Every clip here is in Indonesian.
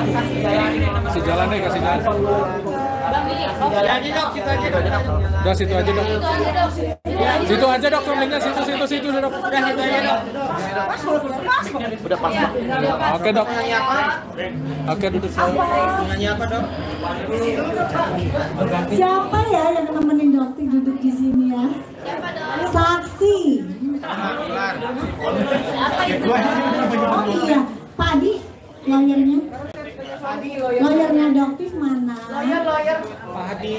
Kasih jalan deh, kasih jalan. Udah situ aja dok. Situ aja dok, sampingnya situ dok. Udah situ aja dok. Udah pas. Oke dok. Oke duduk. Nanya apa dok? Siapa ya yang nemenin dokter duduk di sini ya? Saksi. Oh iya, Pak Adi, lawyernya. Lawyernya dokter mana? Lawyer. Pak Hadi.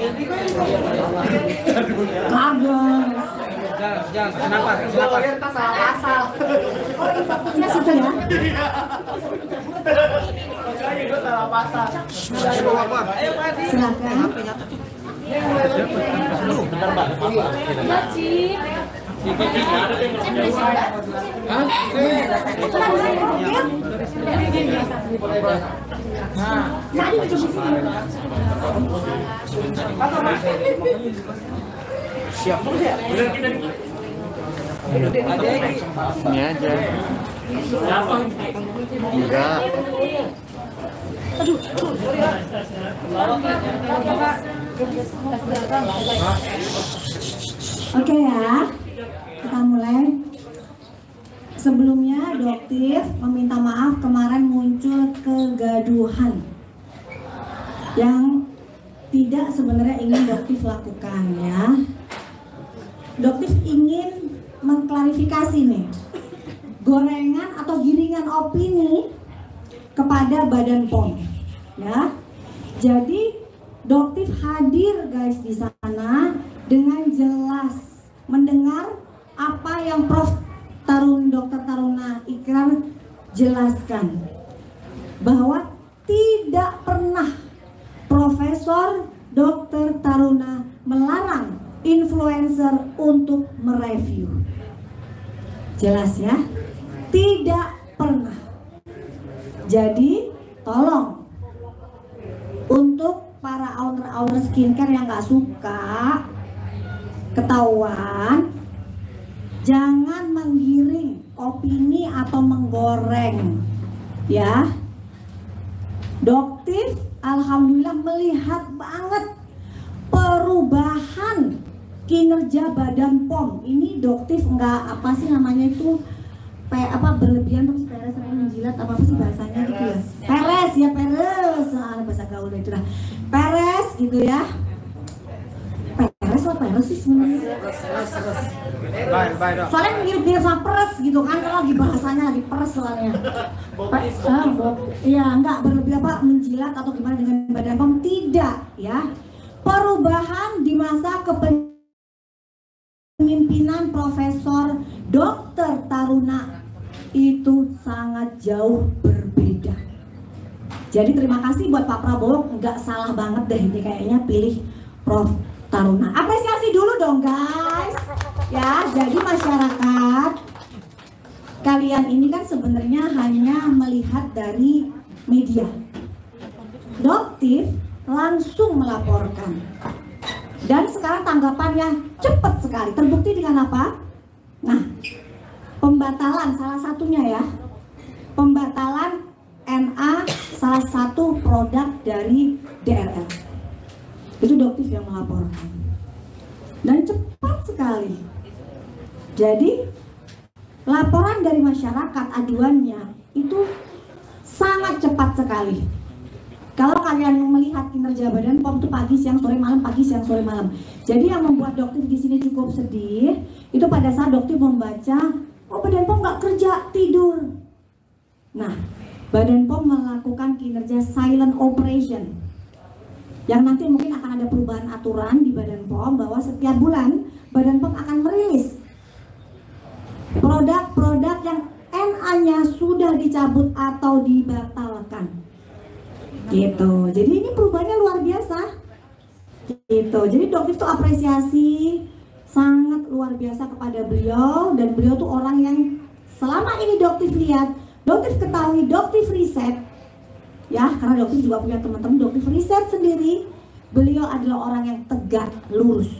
Kagak. Jangan. Kenapa? Lawyer tak salah pasal. Fokusnya situ ya. Salah pasal. Ayo Pak Hadi. Silakan. Bentar Mbak. Siap. Ini aja. Enggak. Oke ya, kita mulai. Sebelumnya dokter meminta maaf kemarin muncul kegaduhan yang tidak sebenarnya ingin dokter lakukan ya. Dokter ingin mengklarifikasi nih gorengan atau giringan opini kepada Badan POM ya. Jadi dokter hadir guys di sana dengan jelas mendengar apa yang Dr. Taruna Ikrar jelaskan, bahwa tidak pernah Profesor Dr. Taruna melarang influencer untuk mereview. Jelas ya? Tidak pernah. Jadi tolong untuk para owner skincare yang nggak suka ketahuan, jangan menggiring opini atau menggoreng ya. Dokter alhamdulillah melihat banget perubahan kinerja Badan POM. Ini dokter nggak apa sih namanya itu berlebihan terus peres menjilat apa sih bahasanya gitu ya. Peres ya, peres. Bahasa gaul itu lah. Peres gitu ya. Peres apa peres sih sebenarnya? Soalnya mirip-mirip sama peres gitu kan, kalau lagi bahasanya lagi peres soalnya. Iya, enggak berlebih menjilat atau gimana dengan Badan POM, tidak ya. Perubahan di masa kepemimpinan Profesor Dr. Taruna itu sangat jauh berbeda. Jadi terima kasih buat Pak Prabowo, nggak salah banget deh ini kayaknya pilih Prof. Taruna. Apresiasi dulu dong guys. Ya, jadi masyarakat, kalian ini kan sebenarnya hanya melihat dari media. Dokter langsung melaporkan. Dan sekarang tanggapannya cepat sekali. Terbukti dengan apa? Nah, pembatalan salah satunya ya. Pembatalan NA salah satu produk dari DRL. Itu dokter yang melaporkan. Dan cepat sekali. Jadi laporan dari masyarakat aduannya itu sangat cepat sekali. Kalau kalian melihat kinerja Badan POM itu pagi, siang, sore, malam, pagi, siang, sore, malam. Jadi yang membuat dokter di sini cukup sedih itu pada saat dokter membaca, oh Badan POM nggak kerja, tidur. Nah, Badan POM melakukan kinerja silent operation. Yang nanti mungkin akan ada perubahan aturan di Badan POM bahwa setiap bulan Badan POM akan merilis produk-produk yang NA-nya sudah dicabut atau dibatalkan. Gitu. Jadi ini perubahannya luar biasa. Gitu. Jadi dokter itu apresiasi sangat luar biasa kepada beliau, dan beliau tuh orang yang selama ini dokter lihat, dokter ketahui, dokter riset. Ya, karena dokter juga punya teman-teman dokter riset sendiri. Beliau adalah orang yang tegak lurus.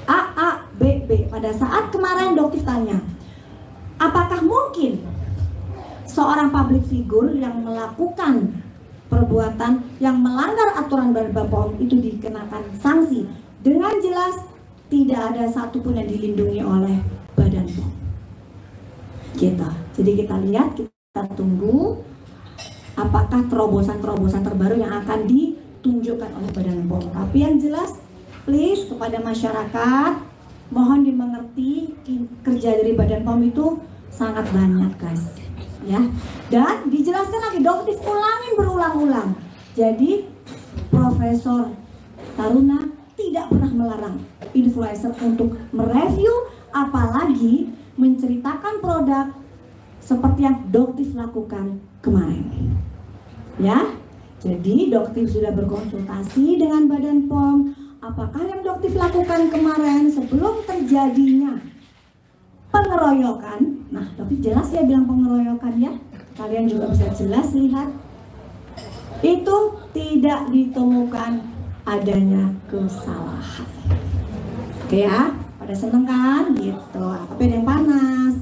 A, B, B. Pada saat kemarin dokter tanya, apakah mungkin seorang public figure yang melakukan perbuatan yang melanggar aturan Badan POM itu dikenakan sanksi. Dengan jelas tidak ada satupun yang dilindungi oleh Badan POM. Gitu. Jadi kita lihat, kita tunggu apakah terobosan-terobosan terbaru yang akan ditunjukkan oleh Badan POM. Tapi yang jelas, please kepada masyarakat, mohon dimengerti kerja dari Badan POM itu sangat banyak, guys. Ya, dan dijelaskan lagi, Doktif ulangin berulang-ulang. Jadi Profesor Taruna tidak pernah melarang influencer untuk mereview, apalagi menceritakan produk seperti yang Doktif lakukan kemarin. Ya, jadi Doktif sudah berkonsultasi dengan Badan POM. Apakah yang Doktif lakukan kemarin sebelum terjadinya pengeroyokan? Nah, Doktif jelas ya bilang pengeroyokan ya. Kalian juga bisa jelas lihat. Itu tidak ditemukan adanya kesalahan. Oke ya, pada seneng kan? Gitu. Tapi ada yang panas.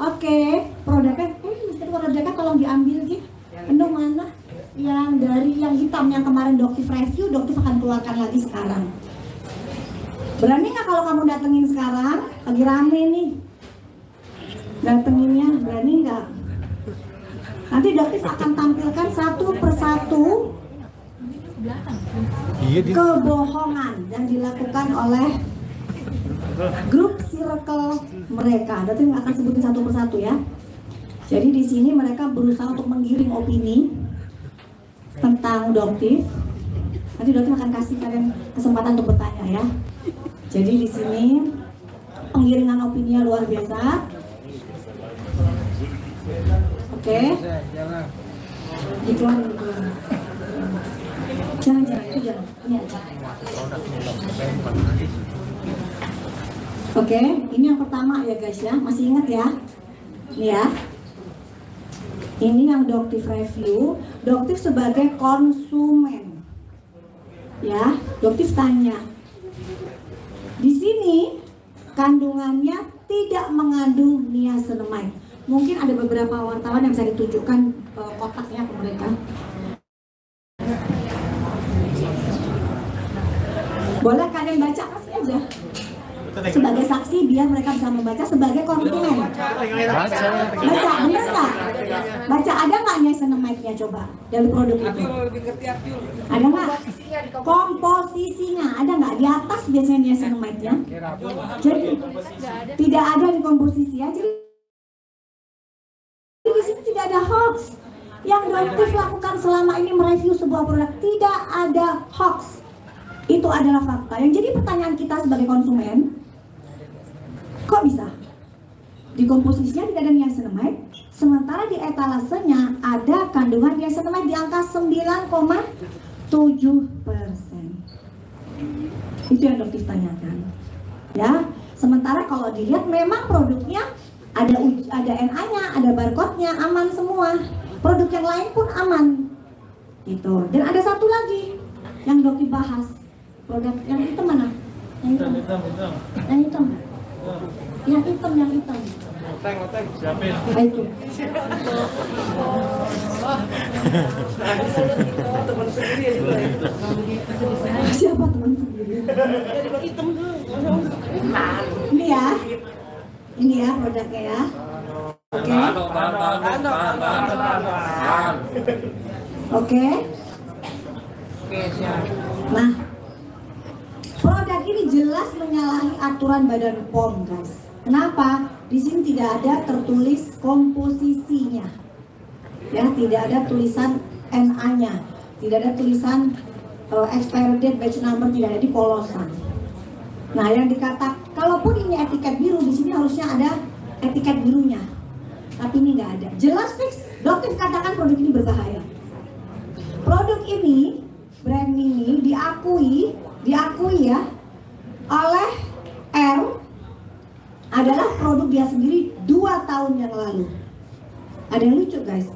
Oke, produknya, produknya tolong diambil gitu. Endong mana? Yang dari yang hitam yang kemarin Doktif review, Doktif akan keluarkan lagi sekarang. Berani nggak kalau kamu datengin sekarang? Lagi rame nih. Datenginnya, berani nggak? Nanti Doktif akan tampilkan satu persatu kebohongan yang dilakukan oleh grup circle mereka. Doktif akan sebutin satu persatu ya. Jadi di sini mereka berusaha untuk menggiring opini tentang Doktif. Nanti Doktif akan kasih kalian kesempatan untuk bertanya ya. Jadi di sini penggiringan opini luar biasa. Oke. Dikeluarin. Jangan itu jangan. Ini aja. Oke, ini yang pertama ya guys ya. Masih ingat ya? Ini ya. Ini yang Doktif review. Doktif sebagai konsumen. Ya, Doktif tanya. Di sini kandungannya tidak mengandung niacinamide. Mungkin ada beberapa wartawan yang bisa ditunjukkan kotaknya ke mereka. Boleh kalian baca, kasih aja. Sebagai saksi biar mereka bisa membaca sebagai konsumen. Baca, bener nggak? Baca, ada nggak niacinamide-nya coba dari produk itu? Ada nggak? Komposisinya ada nggak? Di atas biasanya niacinamide-nya. Jadi tidak ada di komposisi ya. Jadi di sini tidak ada hoax. Yang Doktif lakukan selama ini mereview sebuah produk, tidak ada hoax. Itu adalah fakta. Yang jadi pertanyaan kita sebagai konsumen, kok bisa? Di komposisinya tidak ada niacinamide, sementara di etalasenya ada kandungan niacinamide di angka 9,7%. Itu yang Doktif tanyakan. Ya, sementara kalau dilihat memang produknya ada NA-nya, ada barcode-nya, aman semua. Produk yang lain pun aman. Gitu. Dan ada satu lagi yang Doktif bahas. Produk yang hitam mana? Yang hitam. Yang hitam. Yang hitam, yang hitam. Oteng, siapin. Itu. Teman sendiri. Siapa teman sendiri? Ini ya. Ini ya produknya ya. Oke. Oke. Nah, produk ini jelas menyalahi aturan Badan POM, guys. Kenapa? Di sini tidak ada tertulis komposisinya. Ya, tidak ada tulisan NA-nya. Tidak ada tulisan expiry date, batch number, tidak ada di polosan. Nah, yang dikatakan, kalaupun ini etiket biru, di sini harusnya ada etiket birunya. Tapi ini nggak ada. Jelas fix, Doktif katakan produk ini berbahaya. Produk ini, brand ini diakui ya oleh R adalah produk dia sendiri 2 tahun yang lalu. Ada yang lucu guys.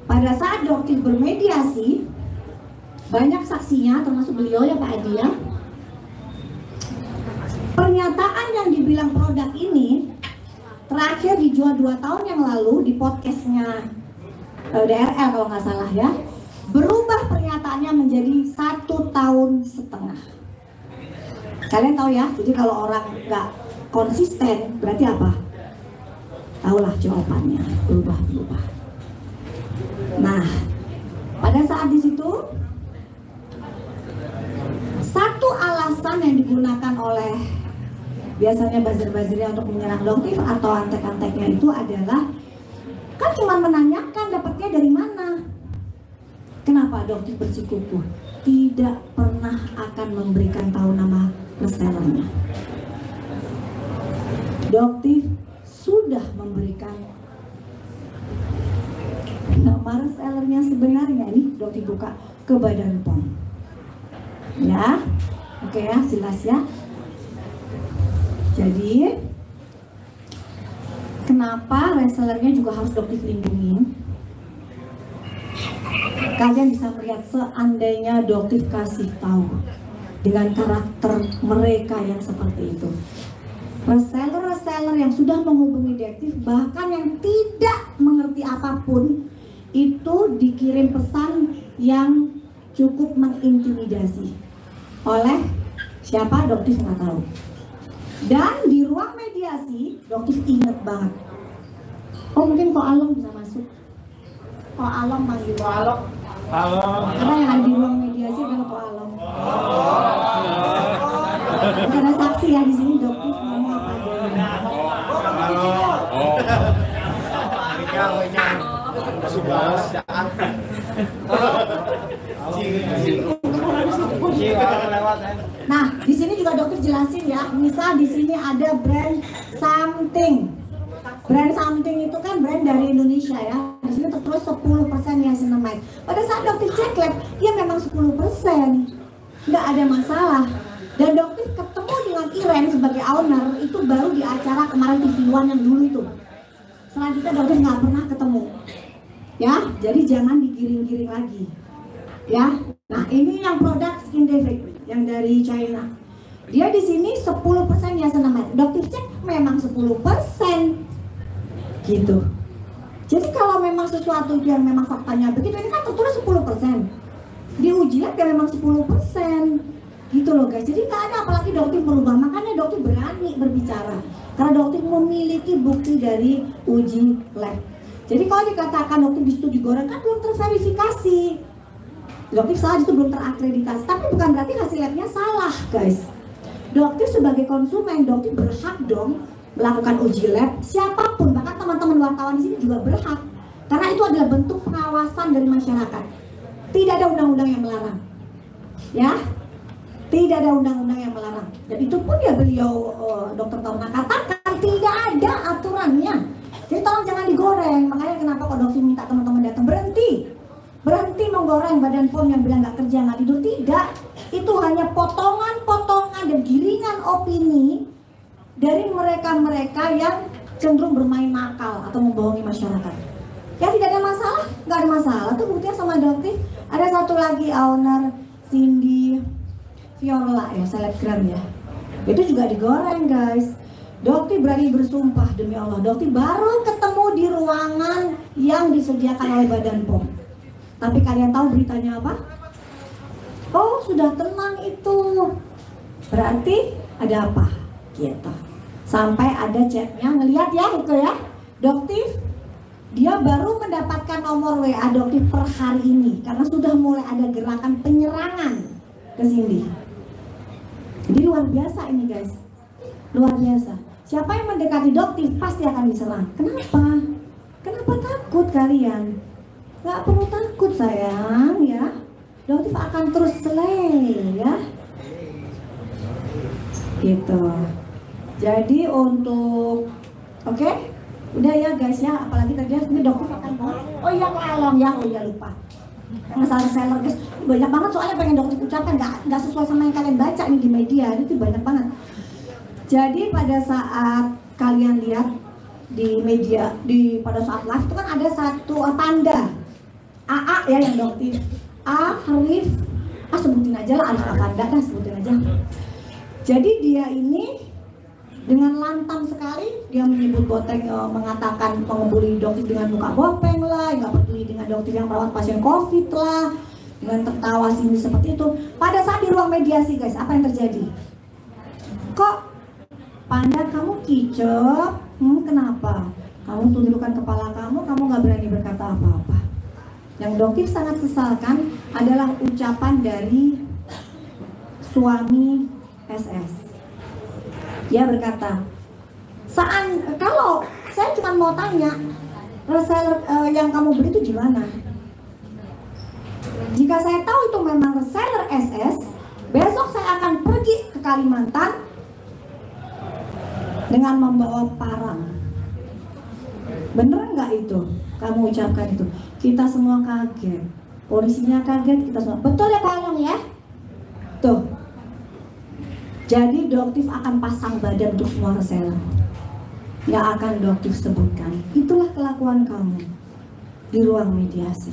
Pada saat Doktif bermediasi, banyak saksinya termasuk beliau ya Pak Adi ya. Pernyataan yang dibilang produk ini terakhir dijual 2 tahun yang lalu di podcastnya DRL kalau nggak salah ya, berubah perawatannya menjadi 1,5 tahun. Kalian tahu ya, jadi kalau orang nggak konsisten berarti apa? Tahulah jawabannya, berubah-berubah. Nah, pada saat di situ satu alasan yang digunakan oleh biasanya buzzer-buzzernya untuk menyerang Doktif atau antek-anteknya itu adalah kan cuma menanyakan dapatnya dari mana. Kenapa Doktif bersikukuh tidak pernah akan memberikan tahu nama resellernya. Doktif sudah memberikan nama resellernya sebenarnya. Ini Doktif buka ke Badan POM. Ya, oke ya, jelas ya. Jadi kenapa resellernya juga harus Doktif lindungin? Kalian bisa melihat seandainya Doktif kasih tahu dengan karakter mereka yang seperti itu. Reseller-reseller yang sudah menghubungi Doktif, bahkan yang tidak mengerti apapun, itu dikirim pesan yang cukup mengintimidasi oleh siapa Doktif nggak tahu. Dan di ruang mediasi Doktif inget banget. Oh mungkin Ko Alom bisa masuk. Ko Alom panggil. Ko Alom. Halo. Karena yang ada di ruang mediasi adalah Ko Alom. Karena saksi ya di sini Doktif ngomong apa adanya. Halo. Nah, di sini juga Doktif jelasin ya. Misal di sini ada brand something. Brand something itu kan brand dari Indonesia ya. Di sini tertulis 10% niacinamide. Pada saat Doktif cek lab, ya memang 10%. Nggak ada masalah. Dan Doktif ketemu dengan Iren sebagai owner itu baru di acara kemarin TV One yang dulu itu. Selanjutnya Doktif nggak pernah ketemu. Ya, jadi jangan digiring-giring lagi. Ya, nah ini yang produk Skin Defect yang dari China. Dia di sini 10% niacinamide. Doktif cek memang 10%. Gitu. Jadi kalau memang sesuatu yang memang faktanya begitu, ini kan tertulis 10%. Diuji lab ya memang 10%. Gitu loh guys. Jadi nggak ada apalagi Doktif merubah. Makanya Doktif berani berbicara. Karena Doktif memiliki bukti dari uji lab. Jadi kalau dikatakan Doktif di situ digoreng kan belum terverifikasi. Doktif salah itu belum terakreditasi. Tapi bukan berarti hasil labnya salah guys. Doktif sebagai konsumen, Doktif berhak dong melakukan uji lab. Siapapun, bahkan teman-teman wartawan di sini juga berhak. Karena itu adalah bentuk pengawasan dari masyarakat. Tidak ada undang-undang yang melarang. Ya, tidak ada undang-undang yang melarang. Dan itu pun ya beliau Dr. Torna katakan tidak ada aturannya. Jadi tolong jangan digoreng. Makanya kenapa kok Doktif minta teman-teman datang berhenti menggoreng Badan POM yang bilang nggak kerja nggak tidur. Tidak, itu hanya potongan-potongan dan giringan opini dari mereka-mereka yang cenderung bermain nakal atau membohongi masyarakat. Ya tidak ada masalah, nggak ada masalah. Tuh buktinya sama Doktif. Ada satu lagi owner Cindy Viola ya, selebgram ya. Itu juga digoreng guys. Doktif berani bersumpah demi Allah. Doktif baru ketemu di ruangan yang disediakan oleh Badan POM. Tapi kalian tahu beritanya apa? Oh sudah tenang itu. Berarti ada apa? Gitu. Sampai ada chatnya, ngelihat ya itu ya. Doktif dia baru mendapatkan nomor WA Doktif per hari ini karena sudah mulai ada gerakan penyerangan ke sini. Jadi luar biasa ini guys, luar biasa. Siapa yang mendekati Doktif pasti akan diserang. Kenapa? Kenapa takut kalian? Gak perlu takut sayang ya. Doktif akan terus slay ya. Gitu. Jadi untuk oke? Udah ya guys ya, apalagi tadi ini Doktif akan oh iya Ko Alom ya, oh iya lupa. Masalah reseller guys, banyak banget soalnya pengen Doktif ucapkan, nggak sesuai sama yang kalian baca nih di media, itu banyak banget. Jadi pada saat kalian lihat di media, pada saat live itu kan ada satu tanda AA ya yang Doktif, A, Harif, sebutin aja lah Arif Avanda kan sebutin aja. Jadi dia ini dengan lantang sekali dia menyebut Boteng, mengatakan mengebuli Doktif dengan muka bopeng lah, nggak peduli dengan Doktif yang merawat pasien COVID lah. dengan tertawa sini seperti itu. Pada saat di ruang mediasi guys, apa yang terjadi? Kok Panda kamu kicep? Kenapa? Kamu tundukkan kepala kamu nggak berani berkata apa-apa. Yang dokter sangat sesalkan adalah ucapan dari suami SS. Dia berkata, kalau saya cuma mau tanya, reseller yang kamu beli itu gimana? Jika saya tahu itu memang reseller SS, besok saya akan pergi ke Kalimantan dengan membawa parang. Bener nggak itu? Kamu ucapkan itu. Kita semua kaget. Polisinya kaget, kita semua. Betul ya Pak Anong ya? Tuh. Jadi Doktif akan pasang badan untuk semua reseller. Nggak akan Doktif sebutkan. Itulah kelakuan kamu di ruang mediasi.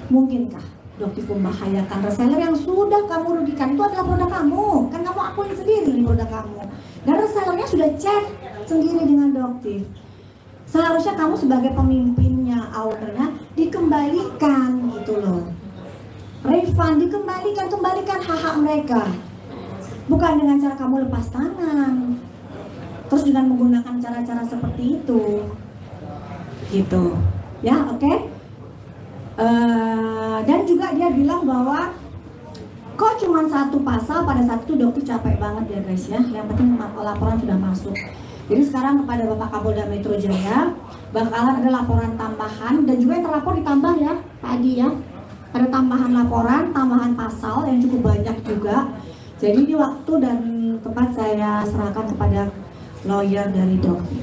Mungkinkah Doktif membahayakan reseller yang sudah kamu rugikan? Itu adalah produk kamu. Kan kamu akuin sendiri ini produk kamu. Dan resellernya sudah cek sendiri dengan Doktif. Seharusnya kamu sebagai pemimpinnya, ownernya, dikembalikan gitu loh. Refund, kembalikan hak-hak mereka. Bukan dengan cara kamu lepas tangan. Terus dengan menggunakan cara-cara seperti itu. Gitu. Ya, oke. Dan juga dia bilang bahwa kok cuma satu pasal, pada saat itu Dokter capek banget ya guys ya. Yang penting laporan sudah masuk. Jadi sekarang kepada Bapak Kapolda Metro Jaya bakalan ada laporan tambahan dan juga yang terlapor ditambah ya Pak Adi ya. Ada tambahan laporan, tambahan pasal yang cukup banyak juga. Jadi di waktu dan tempat saya serahkan kepada lawyer dari Dokter.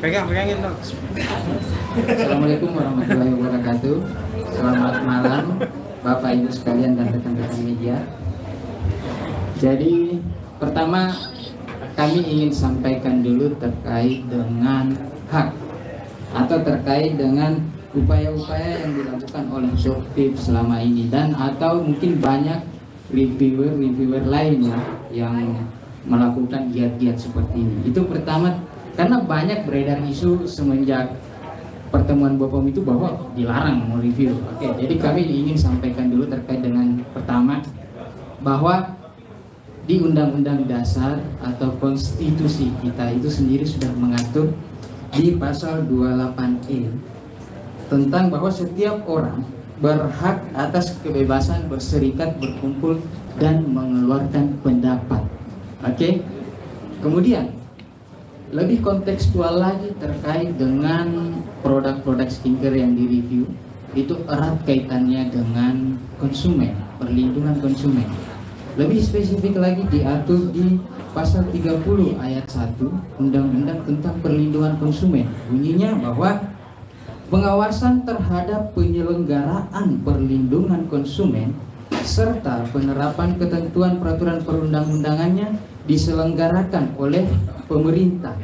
Pegangin dong. Assalamualaikum warahmatullahi wabarakatuh. Selamat malam Bapak Ibu sekalian dan rekan-rekan media. Jadi pertama kami ingin sampaikan dulu terkait dengan hak atau terkait dengan upaya-upaya yang dilakukan oleh Doktif selama ini dan atau mungkin banyak reviewer lainnya yang melakukan giat-giat seperti ini. Itu pertama karena banyak beredar isu semenjak pertemuan BPOM itu bahwa dilarang mereview. Oke, jadi kami ingin sampaikan dulu terkait dengan pertama bahwa di Undang-Undang Dasar atau Konstitusi kita itu sendiri sudah mengatur di pasal 28E tentang bahwa setiap orang berhak atas kebebasan berserikat, berkumpul, dan mengeluarkan pendapat. Oke. Kemudian lebih kontekstual lagi terkait dengan produk-produk skincare yang direview, itu erat kaitannya dengan konsumen, perlindungan konsumen. Lebih spesifik lagi diatur di pasal 30 ayat 1 Undang-Undang tentang Perlindungan Konsumen. Bunyinya bahwa pengawasan terhadap penyelenggaraan perlindungan konsumen serta penerapan ketentuan peraturan perundang-undangannya diselenggarakan oleh pemerintah,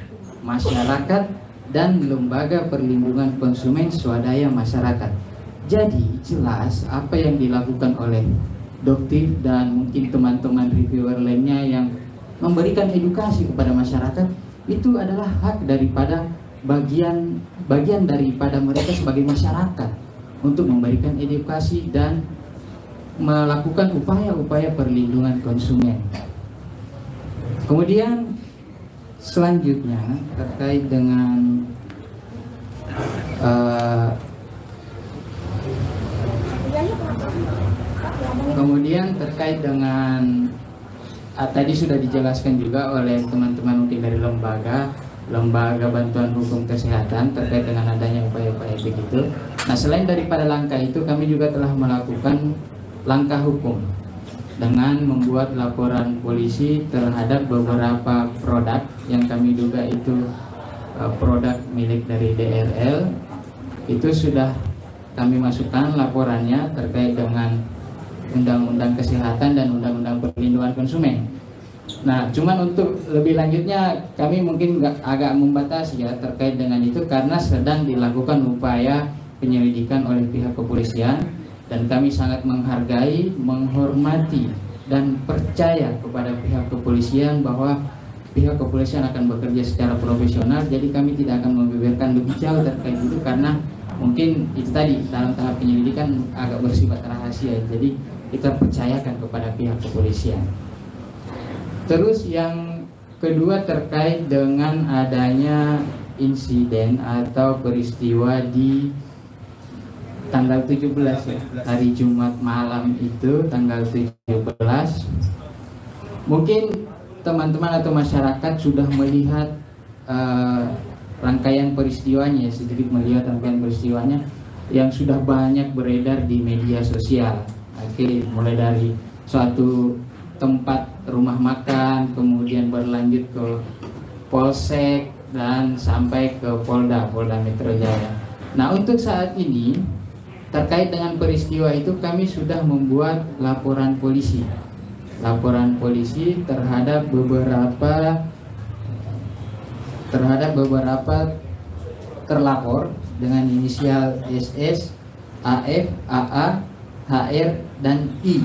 masyarakat, dan lembaga perlindungan konsumen swadaya masyarakat. Jadi jelas apa yang dilakukan oleh Doktif dan mungkin teman-teman reviewer lainnya yang memberikan edukasi kepada masyarakat itu adalah hak daripada bagian daripada mereka sebagai masyarakat untuk memberikan edukasi dan melakukan upaya-upaya perlindungan konsumen. Kemudian selanjutnya terkait dengan tadi sudah dijelaskan juga oleh teman-teman mungkin dari lembaga bantuan hukum kesehatan terkait dengan adanya upaya-upaya begitu. Nah, selain daripada langkah itu, kami juga telah melakukan langkah hukum dengan membuat laporan polisi terhadap beberapa produk yang kami duga itu produk milik dari DRL. Itu sudah kami masukkan laporannya terkait dengan Undang-Undang Kesehatan dan Undang-Undang Perlindungan Konsumen. Nah, cuman untuk lebih lanjutnya kami mungkin agak membatasi ya terkait dengan itu karena sedang dilakukan upaya penyelidikan oleh pihak kepolisian, dan kami sangat menghargai, menghormati, dan percaya kepada pihak kepolisian bahwa pihak kepolisian akan bekerja secara profesional. Jadi kami tidak akan membeberkan lebih jauh terkait itu karena mungkin itu tadi dalam tahap penyelidikan agak bersifat rahasia. Jadi kita percayakan kepada pihak kepolisian. Terus yang kedua terkait dengan adanya insiden atau peristiwa di tanggal 17 ya, hari Jumat malam itu tanggal 17. Mungkin teman-teman atau masyarakat sudah melihat rangkaian peristiwanya, sedikit melihat rangkaian peristiwanya yang sudah banyak beredar di media sosial. Oke, mulai dari suatu tempat rumah makan, kemudian berlanjut ke Polsek dan sampai ke Polda Metro Jaya. Nah, untuk saat ini terkait dengan peristiwa itu kami sudah membuat laporan polisi terhadap beberapa terlapor dengan inisial SS, AF, AA, HR, dan I.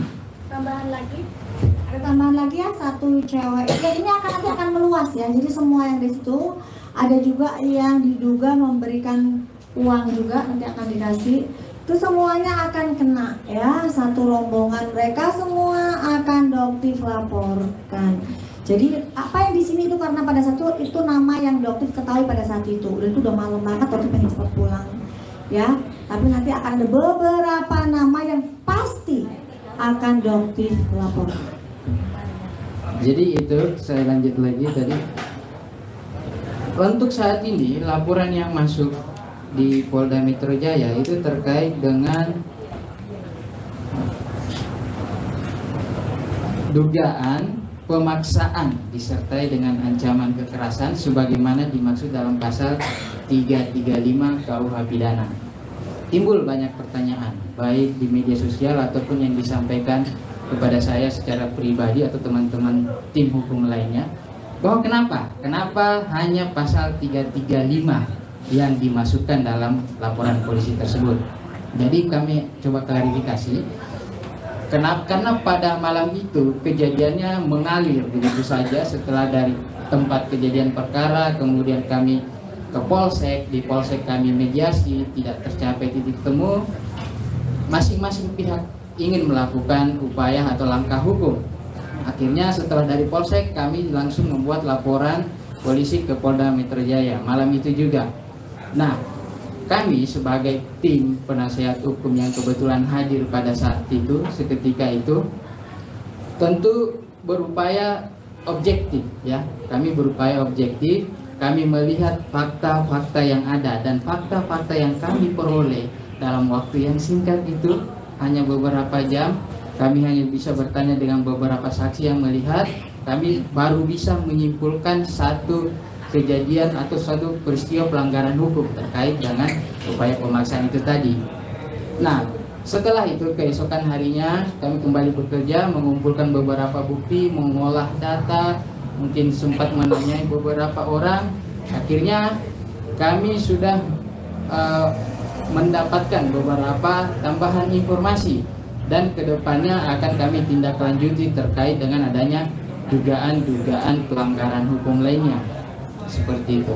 Ada tambahan lagi ya, satu cewek. Ya, ini nanti akan meluas ya. Jadi semua yang di situ, ada juga yang diduga memberikan uang juga nanti akan dikasih. Itu semuanya akan kena ya, satu rombongan mereka semua akan Doktif laporkan. Jadi apa yang di sini itu karena pada saat itu nama yang Doktif ketahui pada saat itu udah malam banget, Doktif pengen cepat pulang ya. Tapi nanti akan ada beberapa nama yang pasti akan Doktif laporkan. Jadi itu saya lanjut lagi tadi. Untuk saat ini laporan yang masuk di Polda Metro Jaya itu terkait dengan dugaan pemaksaan disertai dengan ancaman kekerasan sebagaimana dimaksud dalam pasal 335 KUH Pidana. Timbul banyak pertanyaan baik di media sosial ataupun yang disampaikan kepada saya secara pribadi atau teman-teman tim hukum lainnya, bahwa kenapa hanya pasal 335 yang dimasukkan dalam laporan polisi tersebut. Jadi kami coba klarifikasi. Karena pada malam itu kejadiannya mengalir begitu saja. Setelah dari tempat kejadian perkara, kemudian kami ke Polsek, di Polsek kami mediasi, tidak tercapai titik temu. Masing-masing pihak ingin melakukan upaya atau langkah hukum. Akhirnya setelah dari Polsek kami langsung membuat laporan polisi ke Polda Metro Jaya malam itu juga. Nah, kami sebagai tim penasehat hukum yang kebetulan hadir pada saat itu, seketika itu, tentu berupaya objektif ya. Kami berupaya objektif, kami melihat fakta-fakta yang ada, dan fakta-fakta yang kami peroleh dalam waktu yang singkat itu, hanya beberapa jam, kami hanya bisa bertanya dengan beberapa saksi yang melihat, kami baru bisa menyimpulkan satu kejadian atau suatu peristiwa pelanggaran hukum terkait dengan upaya pemaksaan itu tadi. Nah, setelah itu keesokan harinya kami kembali bekerja, mengumpulkan beberapa bukti, mengolah data, mungkin sempat menanyai beberapa orang. Akhirnya kami sudah mendapatkan beberapa tambahan informasi, dan kedepannya akan kami tindak lanjuti terkait dengan adanya dugaan-dugaan pelanggaran hukum lainnya. Seperti itu.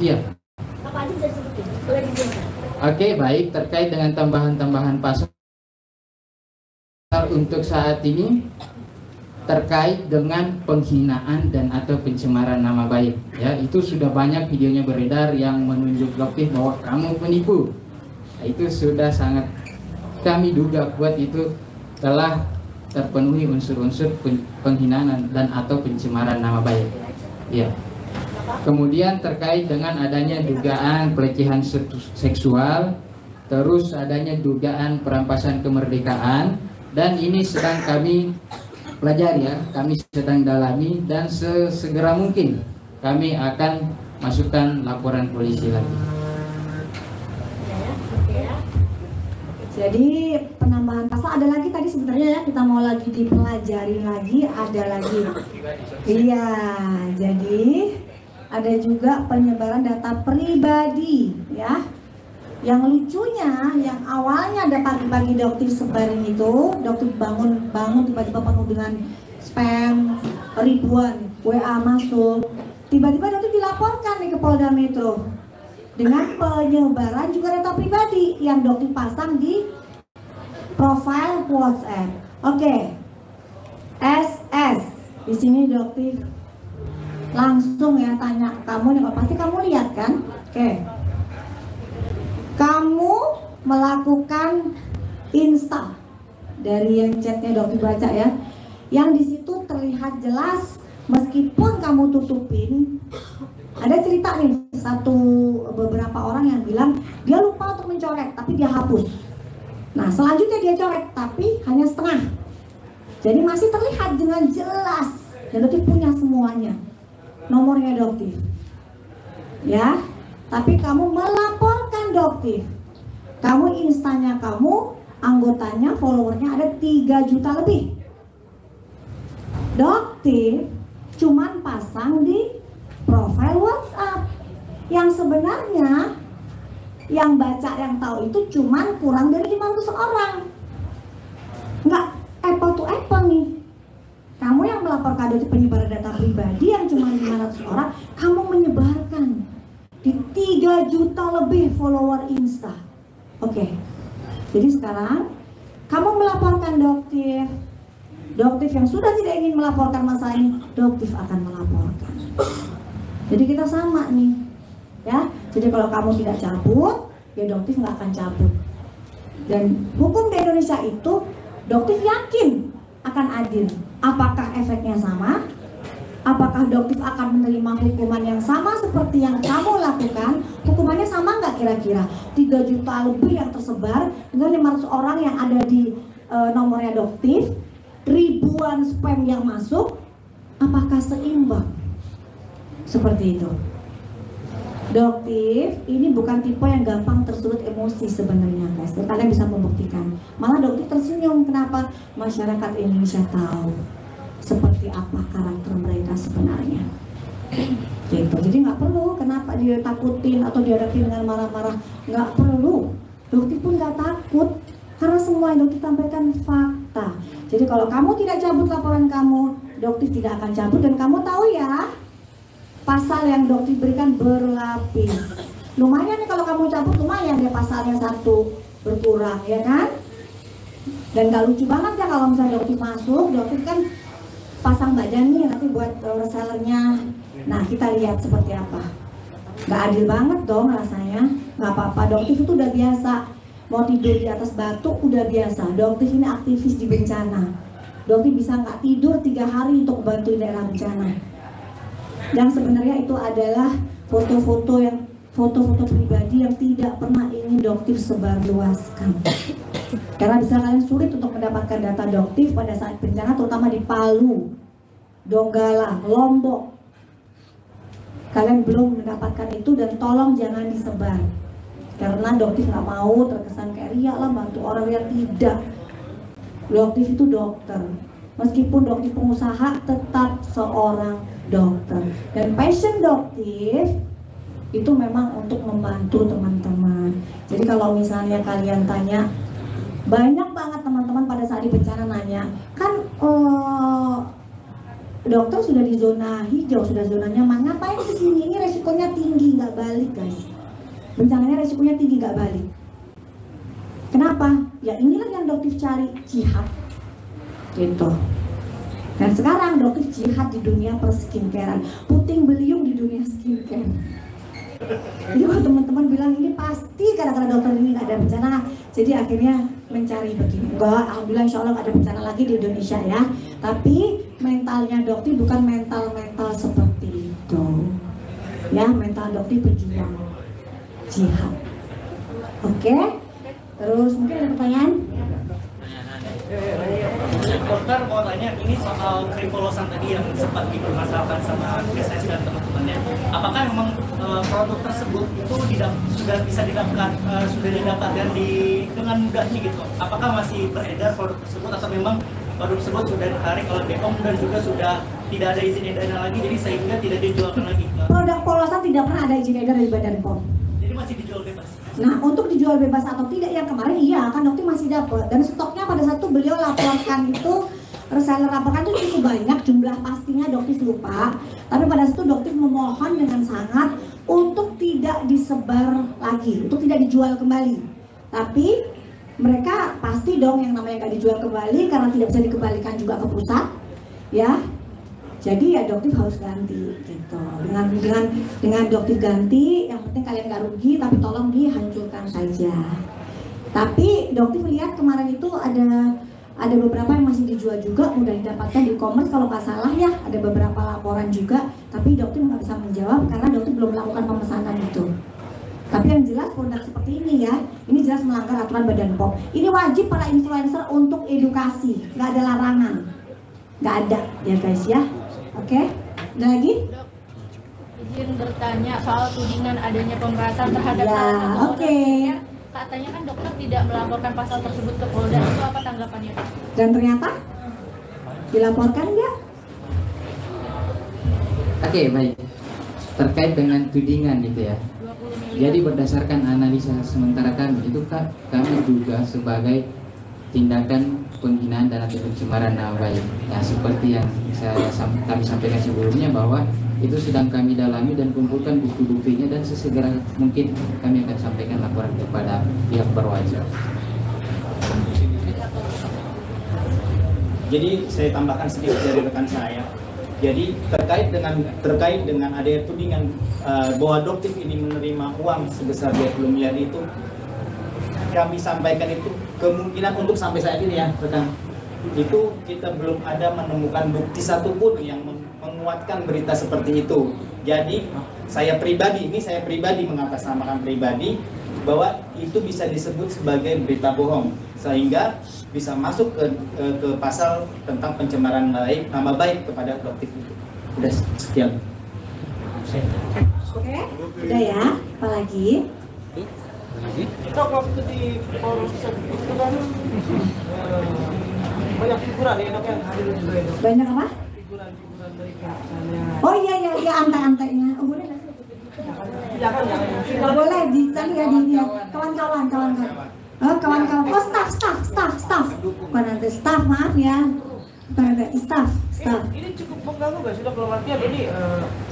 Iya. Oke, baik. Terkait dengan tambahan-tambahan pasal untuk saat ini terkait dengan penghinaan dan atau pencemaran nama baik. Ya, itu sudah banyak videonya beredar yang menunjuk Doktif bahwa kamu penipu. Nah, itu sudah sangat kami duga kuat itu telah terpenuhi unsur-unsur penghinaan dan atau pencemaran nama baik. Ya. Kemudian terkait dengan adanya dugaan pelecehan seksual, terus adanya dugaan perampasan kemerdekaan, dan ini sedang kami pelajari ya, kami sedang dalami, dan sesegera mungkin kami akan masukkan laporan polisi lagi. Jadi penambahan pasal ada lagi tadi sebenarnya ya, kita mau lagi dipelajari lagi, ada lagi. Iya, jadi ada juga penyebaran data pribadi ya. Yang lucunya, yang awalnya ada pagi-pagi dokter sebarin itu, dokter bangun tiba-tiba penuh dengan spam, ribuan WA masuk. Tiba-tiba dokter dilaporkan nih ke Polda Metro dengan penyebaran juga data pribadi yang dokter pasang di profile WhatsApp. Oke. SS. Di sini dokter langsung ya tanya kamu nih, pasti kamu lihat kan? Oke. Kamu melakukan insta dari yang chatnya dokter baca ya, yang di situ terlihat jelas meskipun kamu tutupin. Ada cerita nih, beberapa orang yang bilang dia lupa untuk mencoret tapi dia hapus. Nah selanjutnya dia coret tapi hanya setengah, jadi masih terlihat dengan jelas dan dokter punya semuanya nomornya dokter ya. Tapi kamu melaporkan dokter, kamu instanya kamu, anggotanya, followernya ada 3 juta lebih. Dokter cuman pasang di profile WhatsApp, yang sebenarnya yang baca, yang tahu itu cuman kurang dari 500 orang. Nggak apple to apple nih. Kamu yang melaporkan dokter penyebaran data pribadi yang cuma 500 orang, kamu menyebarkan di 3 juta lebih follower Insta. Oke. Jadi sekarang kamu melaporkan dokter yang sudah tidak ingin melaporkan masalah ini, dokter akan melaporkan. Jadi kita sama nih, ya. Jadi kalau kamu tidak cabut, ya dokter nggak akan cabut. Dan hukum di Indonesia itu, dokter yakin akan adil. Apakah efeknya sama? Apakah dokter akan menerima hukuman yang sama seperti yang kamu lakukan? Hukumannya sama nggak kira-kira? 3 juta lebih yang tersebar dengan 500 orang yang ada di nomornya dokter, ribuan spam yang masuk, apakah seimbang? Seperti itu. Dokter ini bukan tipe yang gampang tersulut emosi sebenarnya guys. Dan kalian bisa membuktikan. Malah dokter tersenyum. Kenapa? Masyarakat Indonesia tahu seperti apa karakter mereka sebenarnya. Gitu. Jadi nggak perlu kenapa dia takutin atau dihadapi dengan marah-marah. Nggak perlu. Dokter pun nggak takut karena semua yang dokter sampaikan fakta. Jadi kalau kamu tidak cabut laporan kamu, dokter tidak akan cabut. Dan kamu tahu ya, pasal yang dokter berikan berlapis. Lumayan nih kalau kamu cabut, lumayan deh pasalnya 1 berkurang, ya kan? Dan gak lucu banget ya kalau misalnya dokter masuk, dokter kan pasang badan nih nanti buat resellernya. Nah kita lihat seperti apa. Gak adil banget dong rasanya. Gak apa-apa, dokter itu udah biasa. Mau tidur di atas batu udah biasa. Dokter ini aktivis di bencana. Dokter bisa nggak tidur 3 hari untuk bantu daerah bencana. Yang sebenarnya itu adalah foto-foto pribadi yang tidak pernah ingin dokter sebarluaskan. Karena bisa kalian sulit untuk mendapatkan data dokter pada saat bencana, terutama di Palu, Donggala, Lombok. Kalian belum mendapatkan itu dan tolong jangan disebar. Karena dokter nggak mau terkesan kayak ria lah bantu orang yang tidak. Dokter itu dokter. Meskipun dokter pengusaha tetap seorang dokter. Dan passion dokter itu memang untuk membantu teman-teman. Jadi kalau misalnya kalian tanya, banyak banget teman-teman pada saat di bencana nanya, kan dokter sudah di zona hijau, sudah zona nyaman, ngapain kesini? Ini resikonya tinggi, nggak balik guys. Bencananya resikonya tinggi, nggak balik. Kenapa? Ya inilah yang dokter cari, jihad gitu. Dan sekarang dokter jihad di dunia perskincarean, puting beliung di dunia skincare. Jadi kalau teman-teman bilang ini pasti gara-gara dokter ini nggak ada bencana, jadi akhirnya mencari begini. Enggak, alhamdulillah insya Allah nggak ada bencana lagi di Indonesia ya. Tapi mentalnya dokter bukan mental seperti itu. Ya, mental dokter pejuang jihad. Oke, terus mungkin ada pertanyaan? Dokter mau tanya ini soal kripolosan tadi yang sempat dipermasalahkan sama BSS dan teman-temannya. Apakah memang produk tersebut itu sudah bisa didapatkan dengan mudahnya gitu? Apakah masih beredar produk tersebut atau memang produk tersebut sudah ditarik oleh BPOM dan juga sudah tidak ada izin edar lagi, jadi sehingga tidak dijualkan lagi. Produk polosan tidak pernah ada izin edar dari Badan POM. Jadi masih dijual bebas. Nah, untuk dijual bebas atau tidak yang kemarin iya, kan dokter masih dapat. Dan stoknya pada saat itu beliau laporkan itu, reseller laporkan itu cukup banyak, jumlah pastinya dokter lupa. Tapi pada saat itu dokter memohon dengan sangat untuk tidak disebar lagi, untuk tidak dijual kembali. Tapi mereka pasti dong yang namanya nggak dijual kembali karena tidak bisa dikembalikan juga ke pusat, ya. Jadi ya dokter harus ganti gitu. Dengan dokter ganti, yang penting kalian nggak rugi, tapi tolong dihancurkan saja. Tapi dokter melihat kemarin itu ada beberapa yang masih dijual juga, mudah didapatkan di e-commerce kalau nggak salah ya, ada beberapa laporan juga. Tapi dokter nggak bisa menjawab karena dokter belum melakukan pemesanan itu. Tapi yang jelas produk seperti ini ya, ini jelas melanggar aturan Badan POM. Ini wajib para influencer untuk edukasi, nggak ada larangan, nggak ada ya guys ya. Oke, ada lagi? Izin bertanya soal tudingan adanya pemerasan terhadap Ya, oke. Katanya kan dokter tidak melaporkan pasal tersebut ke Polda, itu apa tanggapannya? Dan ternyata dilaporkan nggak? Oke, baik. Terkait dengan tudingan itu ya. 20 miliar. Jadi berdasarkan analisa sementara kami itu kami juga sebagai tindakan penghinaan dan atau pencemaran nama baik. Nah, seperti yang kami sampaikan sebelumnya bahwa itu sedang kami dalami dan kumpulkan bukti-buktinya dan sesegera mungkin kami akan sampaikan laporan kepada pihak berwajib. Jadi saya tambahkan sedikit dari rekan saya. Jadi terkait dengan adanya tudingan bahwa Doktif ini menerima uang sebesar 20 miliar itu, kami sampaikan itu kemungkinan untuk sampai saat ini ya rekan, itu kita belum ada menemukan bukti satupun yang menguatkan berita seperti itu. Jadi saya pribadi mengatasnamakan pribadi bahwa itu bisa disebut sebagai berita bohong sehingga bisa masuk ke pasal tentang pencemaran nama baik kepada Doktif itu. Udah sekian. Oke, udah ya. Apalagi? Kita waktu di forum itu kan banyak figuran ya dok yang hadir juga ya dok. Banyak apa? Figuran dari misalnya. Oh iya antek-anteknya. Oh, boleh nggak sih? Jangan. Nggak boleh dicari ya di dia. Kawan-kawan. Kawan-kawan. Oh staff. Bukan nanti staff, maaf ya. Bukan nanti staff. Ini cukup mengganggu nggak sih dok? Kalau artinya ini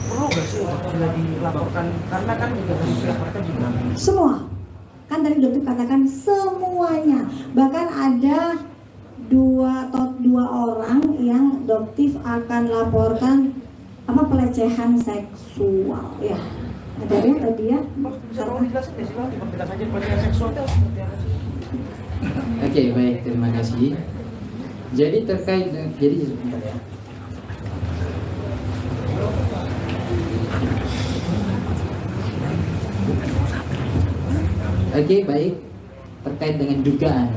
perlu nggak sih sudah dilaporkan karena kan juga dari pihak mereka juga. Semua. Kan tadi dokter katakan semuanya. Bahkan ada dua orang yang doktif akan laporkan pelecehan seksual ya. Ada ya tadi ya. Bisa tolong dijelasin nggak sih bang? Tidak saja pelecehan seksual itu seperti apa sih? Oke, baik, terima kasih. Jadi terkait jadi sebentar ya. Oke, baik. Terkait dengan dugaan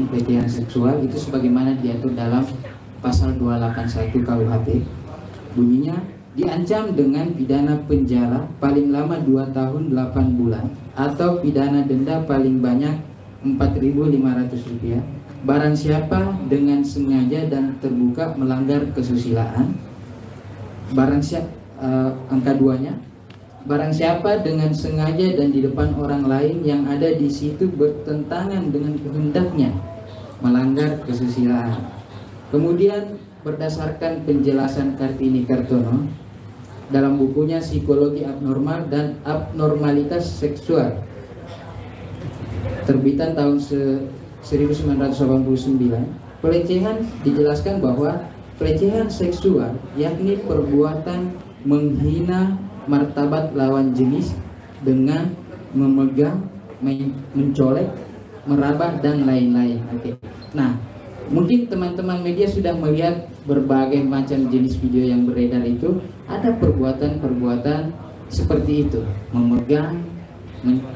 pelecehan seksual itu sebagaimana diatur dalam pasal 281 KUHP. Bunyinya diancam dengan pidana penjara paling lama 2 tahun 8 bulan atau pidana denda paling banyak Rp4.500 barang siapa dengan sengaja dan terbuka melanggar kesusilaan. Angka 2-nya, barang siapa dengan sengaja dan di depan orang lain yang ada di situ bertentangan dengan kehendaknya melanggar kesusilaan. Kemudian berdasarkan penjelasan Kartini Kartono dalam bukunya Psikologi Abnormal dan Abnormalitas Seksual terbitan tahun 1989, pelecehan dijelaskan bahwa pelecehan seksual yakni perbuatan menghina martabat lawan jenis dengan memegang, mencolek, meraba dan lain-lain. Oke. Nah, mungkin teman-teman media sudah melihat berbagai macam jenis video yang beredar itu, ada perbuatan-perbuatan seperti itu, memegang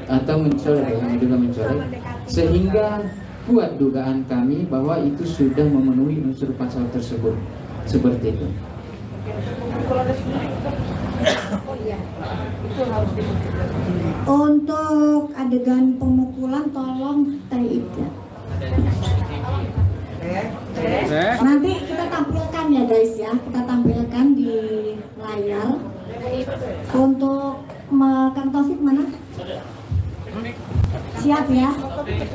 atau mencolek, juga mencolek, sehingga kuat dugaan kami bahwa itu sudah memenuhi unsur pasal tersebut. Seperti itu. Untuk adegan pemukulan tolong tidak. Nanti kita tampilkan tampilkan ya guys ya, kita tampilkan di layar untuk Kang Taufik mana? Siap ya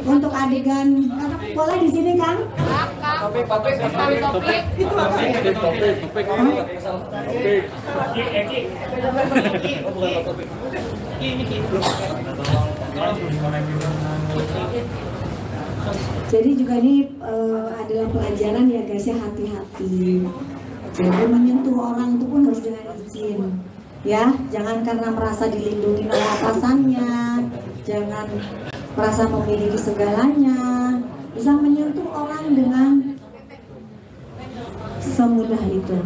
untuk adegan, boleh di sini kan? Jadi juga ini adalah pelajaran ya guys ya, hati-hati. Jadi menyentuh orang itu pun harus dengan izin. Ya, jangan karena merasa dilindungi oleh atasannya, jangan merasa memiliki segalanya, bisa menyentuh orang dengan semudah itu.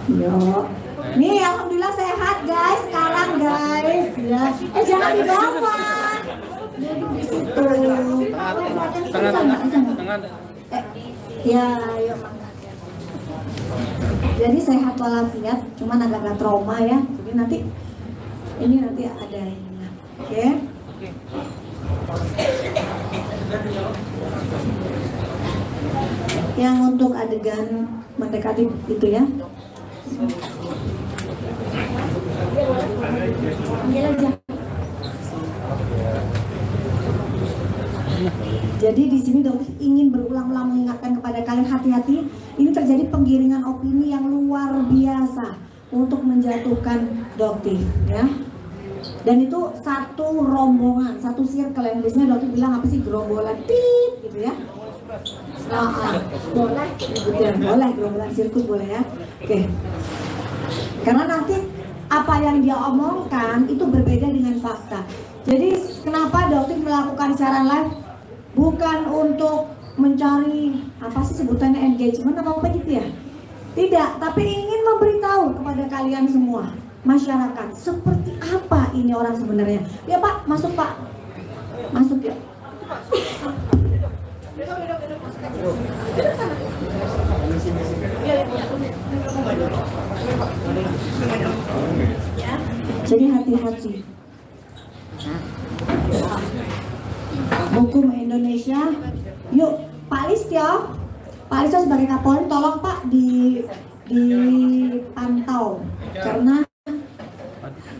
Yo, nih alhamdulillah sehat guys sekarang guys ya. Jangan dibawa, duduk di situ. Tangan. Ya, yuk. Jadi sehat walafiat, cuman agak-agak trauma ya. Jadi nanti ada ini. Oke. Yang untuk adegan mendekati itu ya. Ambil aja. Jadi di sini dokter ingin berulang-ulang mengingatkan kepada kalian hati-hati. Ini terjadi penggiringan opini yang luar biasa untuk menjatuhkan dokter, ya. Dan itu satu rombongan, satu circle yang biasanya dokter bilang apa sih, gerombolan tit gitu ya. Boleh, boleh gerombolan sirkus boleh ya. Oke. Karena nanti apa yang dia omongkan itu berbeda dengan fakta. Jadi kenapa dokter melakukan siaran live? Bukan untuk mencari apa sih sebutannya, engagement apa gitu ya. Tidak, tapi ingin memberitahu kepada kalian semua, masyarakat, seperti apa ini orang sebenarnya. Ya Pak, masuk Pak. Masuk ya. Jadi hati-hati. Hukum Indonesia, yuk Pak Listio, Pak Listio sebagai Kapolri tolong Pak dipantau karena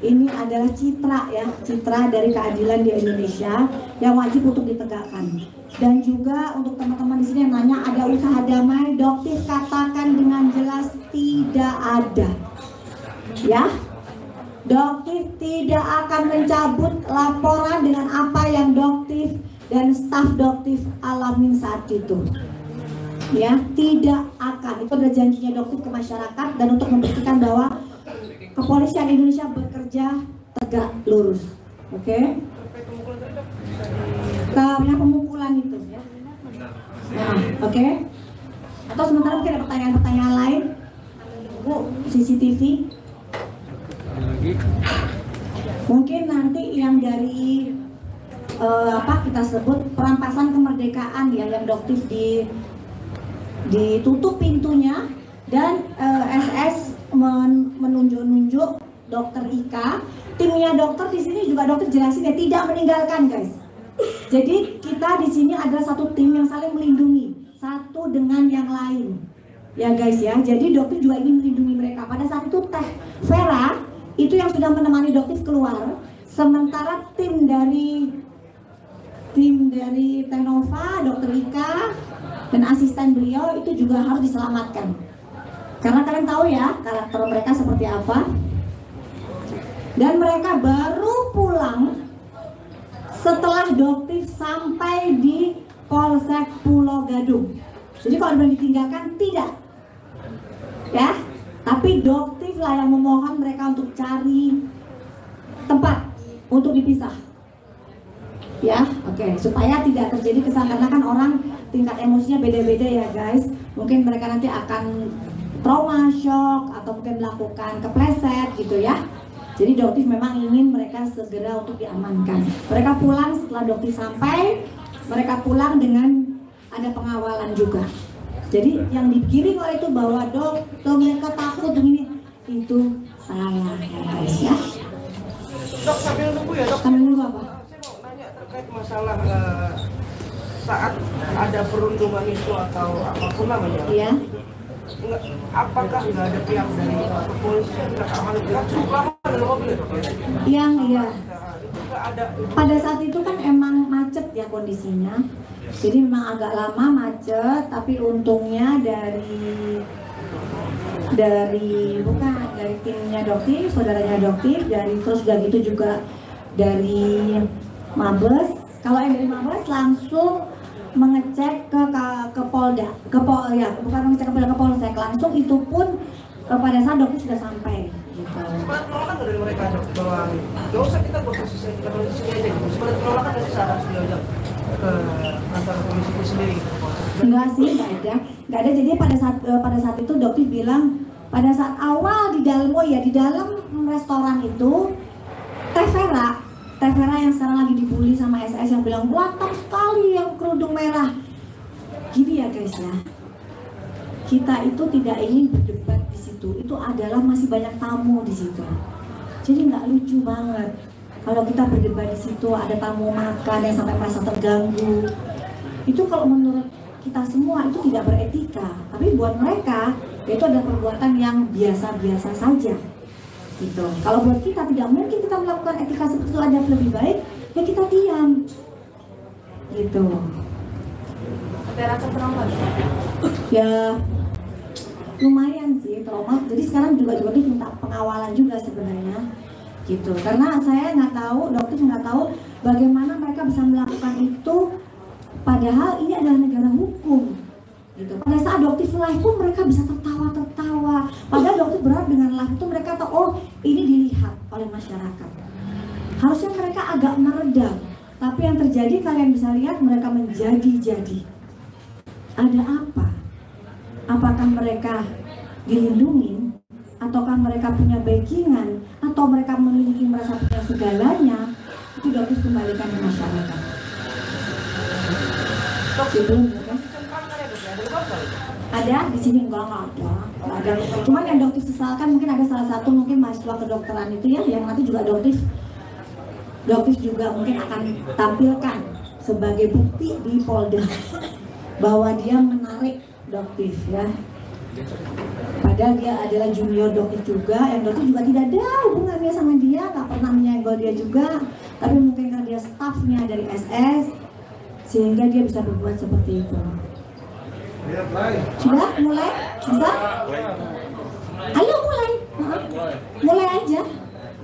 ini adalah citra ya, citra dari keadilan di Indonesia yang wajib untuk ditegakkan. Dan juga untuk teman-teman di sini yang nanya ada usaha damai, dokter katakan dengan jelas tidak ada, ya. Dokter tidak akan mencabut laporan dengan apa yang dokter dan staf dokter alamin saat itu, ya, tidak akan. Itu adalah janjinya dokter ke masyarakat dan untuk membuktikan bahwa kepolisian Indonesia bekerja tegak lurus. Oke? Karena pemukulan itu, ya. Nah, oke? Atau sementara mungkin ada pertanyaan-pertanyaan lain, Bu, CCTV. Mungkin nanti yang dari apa kita sebut perampasan kemerdekaan ya, yang dokter ditutup pintunya dan SS menunjuk-nunjuk dokter Ika. Timnya dokter di sini juga dokter jelasin ya, tidak meninggalkan guys. Jadi kita di sini adalah satu tim yang saling melindungi satu dengan yang lain ya guys ya. Jadi dokter juga ingin melindungi mereka. Pada saat itu Teh Vera itu yang sudah menemani dokter keluar, sementara tim dari Tenova, Dokter Ika dan asisten beliau itu juga harus diselamatkan. Karena kalian tahu ya karakter mereka seperti apa. Dan mereka baru pulang setelah dokter sampai di Polsek Pulau Gadung. Jadi kalau belum ditinggalkan tidak, ya. Tapi dokter lah yang memohon mereka untuk cari tempat untuk dipisah. Ya, oke, supaya tidak terjadi kesan, karena kan orang tingkat emosinya beda-beda ya guys. Mungkin mereka nanti akan trauma, shock, atau mungkin melakukan kepleset gitu ya. Jadi dokter memang ingin mereka segera untuk diamankan. Mereka pulang setelah dokter sampai, mereka pulang dengan ada pengawalan juga. Jadi yang digiring oleh itu bahwa dokter mereka takut begini, itu salah ya guys ya. Dok, sambil nunggu ya dok. Sambil nunggu apa? Saya mau nanya terkait masalah saat ada perundungan itu atau apapun namanya. Iya. Itu apakah nggak ada pihak dari kepolisian nggak keamanan kan cukup lama dalam mobil ya, Dok? Yang iya. Itu nggak ada. Pada saat itu kan emang macet ya kondisinya. Jadi memang agak lama macet, tapi untungnya bukan dari timnya Doktif, saudaranya Doktif, terus udah gitu juga dari Mabes. Kalau yang dari Mabes langsung mengecek ke Polda, bukan mengecek ke Polda, ke Polsek langsung. Itu pun pada saat Doktif sudah sampai. Gitu. Sebenarnya penolakan nggak dari mereka, Dok? Bahwa nggak usah kita posisi aja gitu. Sebenarnya penolakan dari saat sudah ada ke kantor polisi itu sendiri. Enggak sih, nggak ada. Jadi pada saat itu Doktif bilang pada saat awal di dalam restoran itu Teh Vera yang sekarang lagi dibully sama SS yang bilang ganteng sekali yang kerudung merah. Gini ya guys ya, kita itu tidak ingin berdebat di situ. Itu adalah masih banyak tamu di situ. Jadi nggak lucu banget kalau kita berdebat di situ ada tamu makan yang sampai merasa terganggu. Itu kalau menurut kita semua itu tidak beretika. Tapi buat mereka itu adalah perbuatan yang biasa-biasa saja. Gitu. Kalau buat kita tidak mungkin kita melakukan etika seperti itu, ada lebih baik ya kita diam. Gitu. Ada rasa trauma? Ya Lumayan sih trauma. Jadi sekarang juga minta pengawalan juga sebenarnya. Gitu. Karena saya nggak tahu, Doktif nggak tahu bagaimana mereka bisa melakukan itu. Padahal ini adalah negara hukum. Gitu. Pada saat Doktif live pun mereka bisa tertawa. Padahal Doktif berharap dengan live itu mereka tahu, oh ini dilihat oleh masyarakat. Harusnya mereka agak meredam. Tapi yang terjadi kalian bisa lihat mereka menjadi-jadi. Ada apa? Apakah mereka dilindungi? Ataukah mereka punya backingan? Atau mereka memiliki merasa punya segalanya? Itu Doktif kembalikan ke masyarakat. Sebelum ada di sini enggak ada. Cuman yang Doktif sesalkan mungkin ada salah satu mungkin mahasiswa kedokteran itu ya yang nanti juga Doktif juga mungkin akan tampilkan sebagai bukti di Polda bahwa dia menarik Doktif ya. Padahal dia adalah junior Doktif juga, yang Doktif juga tidak ada hubungannya sama dia, nggak pernah menyenggol dia juga. Tapi mungkin karena dia stafnya dari SS sehingga dia bisa berbuat seperti itu. Sudah mulai? Bisa? Ayo mulai. Mulai aja.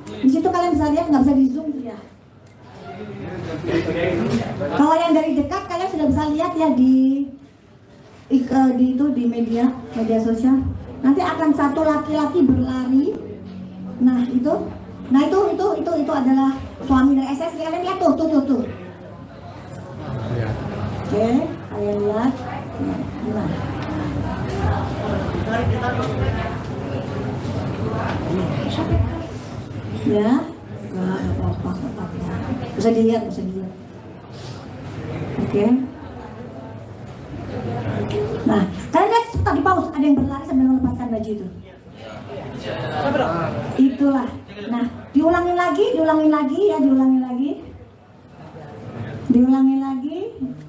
Di situ kalian bisa lihat, nggak bisa di zoom ya. Kalau yang dari dekat kalian sudah bisa lihat ya di media sosial. Nanti akan satu laki-laki berlari. Nah itu adalah suami dari SS. Kalian lihat tuh. Oke, kalian lihat. Nah. Ya, nggak apa-apa. Bisa dilihat. Oke. Nah, kalian lihat sebentar di pause, ada yang berlari sambil melepaskan baju itu. Itulah. Nah, diulangin lagi.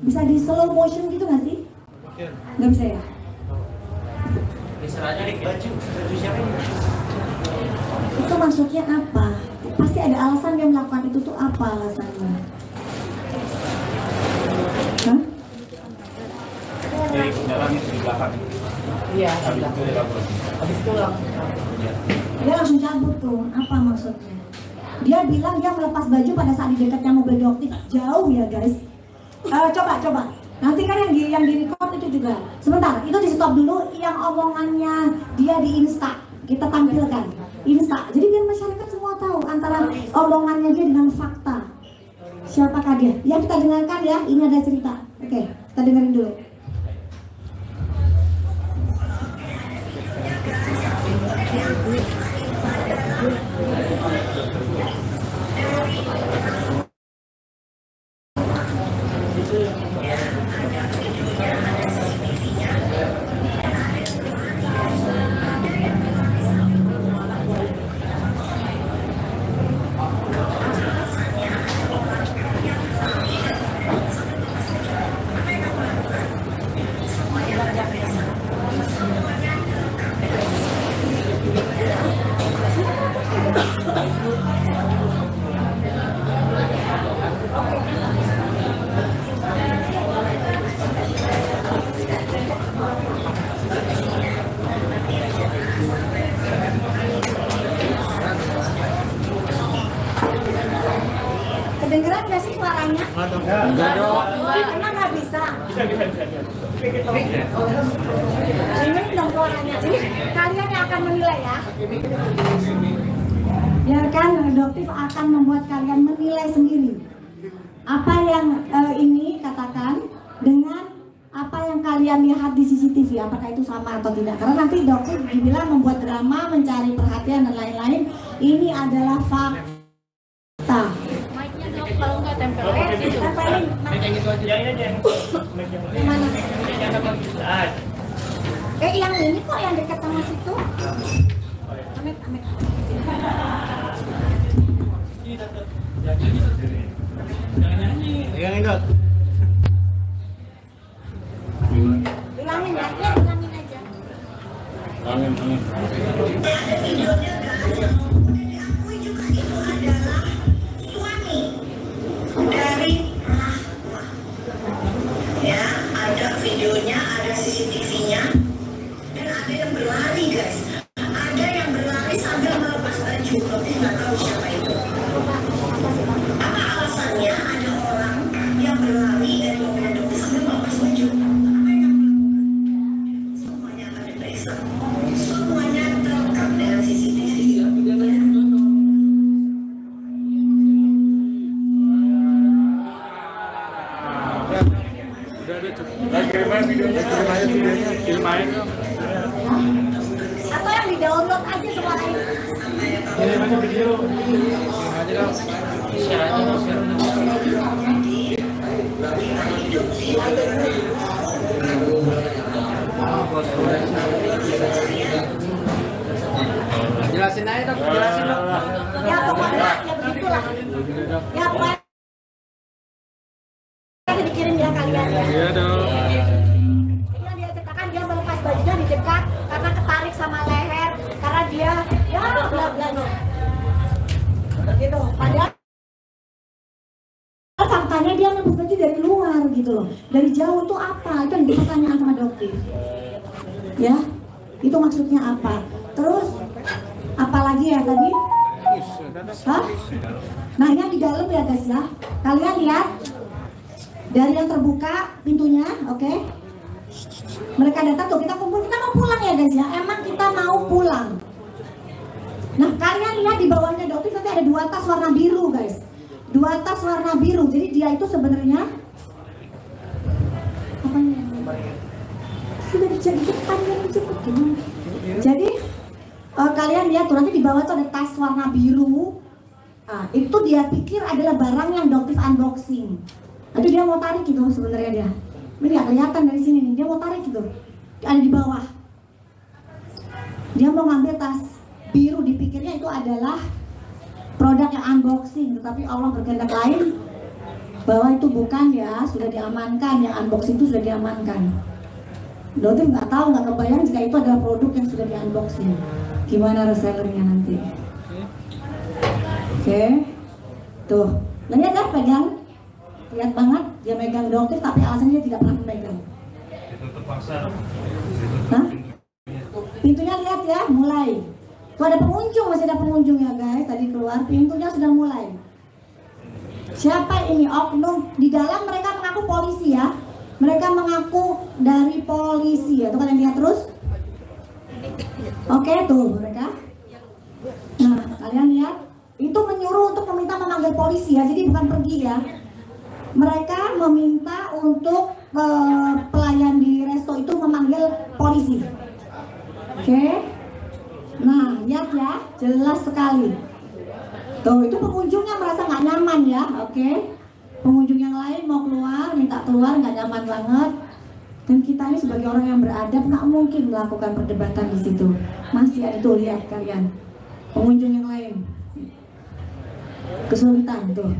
Bisa di slow motion gitu nggak sih? Nggak bisa ya? Misalnya di baju siapa ini? Itu maksudnya apa? Pasti ada alasan dia melakukan itu tuh apa alasannya? Hah? Dari kendaraan itu di belakang. Iya. Habis itu langsung. Dia langsung cabut tuh. Apa maksudnya? Dia bilang dia melepas baju pada saat di dekatnya mobil Doktif. Jauh ya guys. Coba. Nanti kan yang di record itu juga. Sebentar, itu di stop dulu. Yang omongannya dia di Insta kita tampilkan. Insta. Jadi biar masyarakat semua tahu antara omongannya dia dengan fakta. Siapakah dia? Ya kita dengarkan ya. Ini ada cerita. Oke, kita dengerin dulu. Kedengeran nggak sih suaranya? Enggak dong. Emang nggak bisa? Bisa. Dengerin dong suaranya. Jadi kalian yang akan menilai ya. Ya kan, Doktif akan membuat kalian menilai sendiri. Apa yang ini katakan dengan apa yang kalian lihat di CCTV, apakah itu sama atau tidak? Karena nanti Doktif dibilang membuat drama, mencari perhatian dan lain-lain. Ini adalah fakta. Mic-nya dok, kalau nggak tempelin gitu. Tempelin. Yang ini aja. Mana? Ah, Yang ini kok yang dekat sama situ? Amit. yang ini dok. Bilangin ya, bilangin aja. Angin. Diakui juga itu adalah suami dari Rahma. Ya, ada videonya, ada CCTV-nya, dan ada yang berlari guys. Ada yang berlari sambil melepas baju, tapi nggak tahu siapa itu. Apa alasannya ada orang yang berlari dari mobil dokter sambil melepas baju? Apa yang melakukan? Semuanya akan diperiksa. Semuanya terekam dengan CCTV. Atau yang di download aja suaranya. Jelasin aja dok, jelasin dok. Ya pokoknya ya begitulah. Ya pokoknya dikirim ya kalian ya. Iya dong. Yang dia ceritakan dia melepas bajunya di dekat karena ketarik sama leher karena dia ya bla bla bla. Gitu. Padahal faktanya dia lepas baju dari luar gitu loh. Dari jauh itu apa? Itu yang dipertanyakan sama dokter. Ya, itu maksudnya apa? Terus apalagi ya tadi? Hah? Nah yang di dalam ya guys ya. Kalian lihat dari yang terbuka pintunya, oke? Mereka datang tuh, kita kumpul, kita mau pulang ya guys ya. Emang kita mau pulang. Nah kalian lihat di bawahnya dokter nanti ada 2 tas warna biru guys. 2 tas warna biru. Jadi dia itu sebenarnya apa nih? Sudah dijadikan yang disebut gimana? Jadi kalian lihat tuh nanti di bawah tuh ada tas warna biru. Nah, itu dia pikir adalah barang yang dokter unboxing. Nanti dia mau tarik gitu sebenarnya dia. Ini nggak kelihatan dari sini nih. Dia mau tarik gitu. Ada di bawah. Dia mau ngambil tas biru, dipikirnya itu adalah produk yang unboxing, tetapi Allah berkehendak lain bahwa itu bukan ya, sudah diamankan, yang unboxing itu sudah diamankan. Dokter nggak tahu, nggak kebayang jika itu adalah produk yang sudah di unboxing. Gimana resellernya nanti? Oke, tuh, lihat ya pegang, lihat banget dia megang dokter, tapi alasannya dia tidak pernah memegang. Ditutup paksa. Hah? Pintunya lihat ya, mulai. Tuh ada pengunjung, masih ada pengunjung ya guys. Tadi keluar, pintunya sudah mulai. Siapa ini? Oknum. Di dalam mereka mengaku polisi ya. Mereka mengaku dari polisi ya. Tuh kalian lihat terus. Oke tuh mereka. Nah kalian lihat. Itu menyuruh untuk meminta memanggil polisi ya. Jadi bukan pergi ya. Mereka meminta untuk pelayan di resto itu memanggil polisi. Oke. Nah, lihat ya, jelas sekali. Tuh, itu pengunjungnya merasa nggak nyaman ya, oke? Pengunjung yang lain mau keluar, minta keluar, nggak nyaman banget. Dan kita ini sebagai orang yang beradab nggak mungkin melakukan perdebatan di situ. Masih ada tuh, lihat kalian. Pengunjung yang lain kesulitan tuh.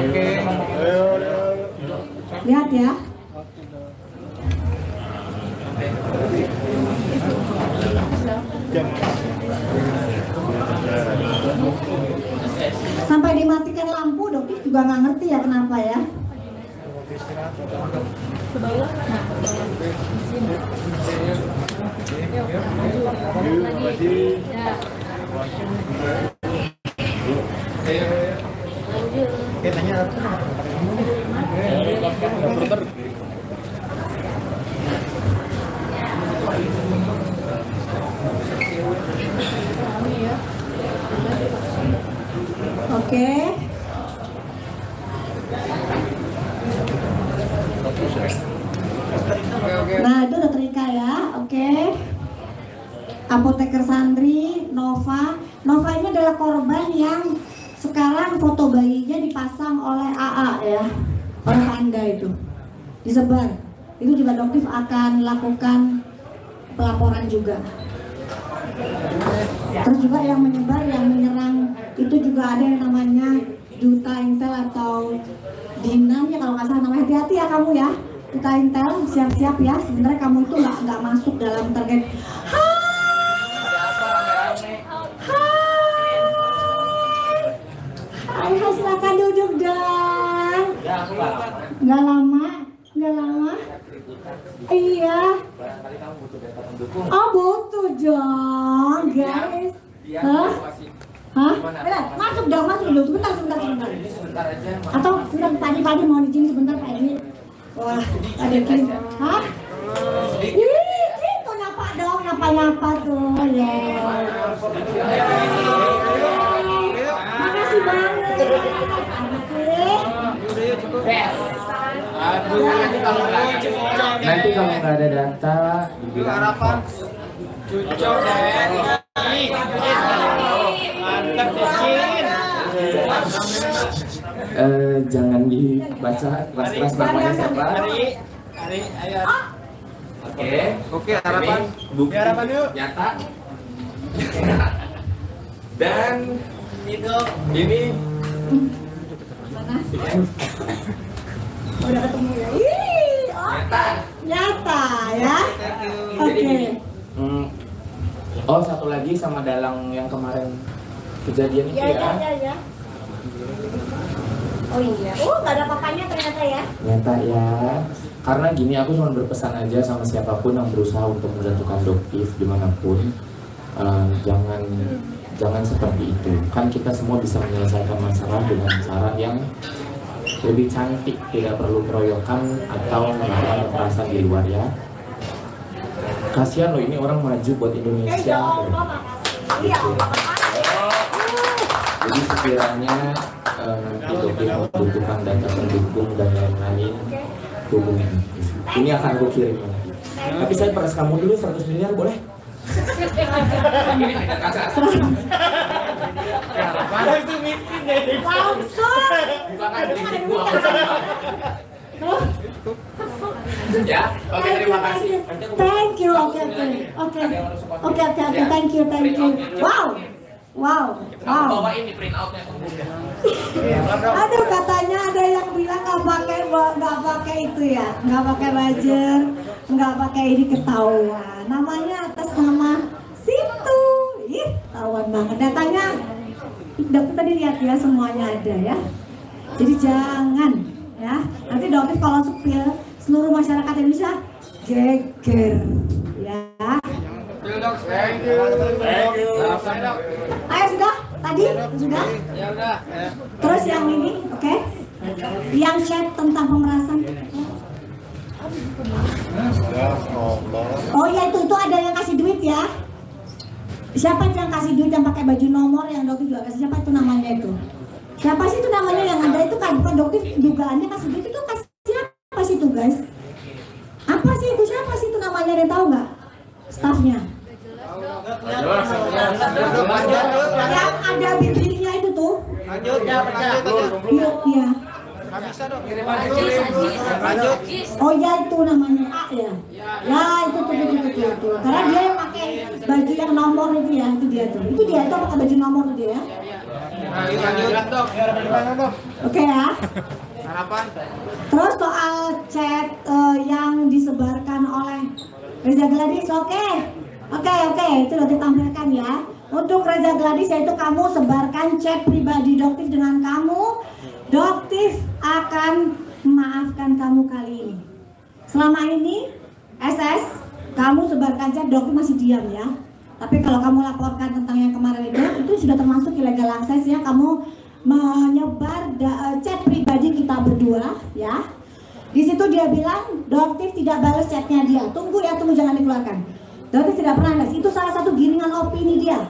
Oke. Lihat ya. Sampai dimatikan lampu, dokter juga nggak ngerti ya kenapa ya. Oke. Nah, itu udah Rika ya. Oke. Apoteker Sandri, Nova. Nova ini adalah korban yang sekarang foto bayinya dipasang oleh AA ya. Oleh Anda itu. Disebar. Itu juga Doktif akan lakukan pelaporan juga. Terus juga yang menyebar, yang menyerang itu juga ada yang namanya Duta Intel atau Dinan ya kalau nggak salah namanya. Hati-hati ya kamu ya. Duta Intel, siap-siap ya. Sebenarnya kamu itu nggak masuk dalam target. Hai, silakan duduk dong. Nggak lama. Iya. Oh butuh dong, guys. Hah? Masuk dong, sebentar. Atau sebentar, Padi mau izin sebentar, Padi. Wah, ada izin. Hah? Itu nyapa tuh, ya. Makasih banget. Nanti kalau nggak ada data dibilang hoax. Jangan dibaca keras-keras namanya siapa. Oke, harapan bukti nyata. Dan ini udah ketemu ya. Nyata ya. Oke. Oh, satu lagi sama dalang yang kemarin kejadian itu ya. Ya. Oh iya. Nggak ada papanya ternyata ya. Nyata ya. Karena gini, aku cuma berpesan aja sama siapapun yang berusaha untuk menjatuhkan Doktif dimanapun, jangan seperti itu. Kan kita semua bisa menyelesaikan masalah dengan cara yang lebih cantik, tidak perlu keroyokan atau melawan kekerasan di luar ya. Kasihan loh, ini orang maju buat Indonesia. Gitu. Jadi sekiranya nanti Doktif membutuhkan data pendukung dan lain-lain, hubungi aku. Ini akan aku kirim nanti. Tapi saya peras kamu dulu 100 miliar boleh? Ya, oke, terima kasih. Thank you. Oke, thank you. Wow. Bawa ini print outnya. Aduh, katanya ada yang bilang nggak pakai itu ya, nggak pakai buzzer, nggak pakai ini ketahuan. Namanya atas nama situ, ketahuan banget. Datanya, tadi lihat ya semuanya ada ya. Jadi jangan ya. Nanti Doktif kalau spill seluruh masyarakat Indonesia geger ya. Thank you. Ayo sudah? Tadi? Sudah? Ya udah. Terus yang ini, oke? Yang chat tentang pemerasan. Oh ya itu ada yang kasih duit ya. Siapa yang kasih duit yang pakai baju nomor yang Doktif juga kasih? Siapa itu namanya itu? Siapa sih itu namanya yang ada itu kan Doktif dugaannya kasih duit itu kasih apa sih itu guys? Apa sih itu? Siapa sih itu namanya, ada yang tahu nggak? Stafnya? Yang ada bibirnya itu tuh. Lanjut ya. Iya. Nggak bisa dong. Lanjut. Oh ya itu namanya A ya. Ya itu. Karena dia yang pakai baju yang nomor itu ya, itu dia tuh. Itu dia tuh pakai baju nomor itu dia. Lanjut dok. Oke ya. Harapan. Terus soal chat yang disebarkan oleh Reza Gladys, oke, itu sudah ditampilkan ya. Untuk Reza Gladys yaitu kamu sebarkan chat pribadi Doktif dengan kamu. Doktif akan memaafkan kamu kali ini. Selama ini SS kamu sebarkan chat, Doktif masih diam ya. Tapi kalau kamu laporkan tentang yang kemarin itu sudah termasuk illegal access ya. Kamu menyebar chat pribadi kita berdua ya. Di situ dia bilang Doktif tidak balas chatnya dia. Tunggu ya, tunggu, jangan dikeluarkan. Doktif tidak pernah balas. Itu salah satu giringan opini dia.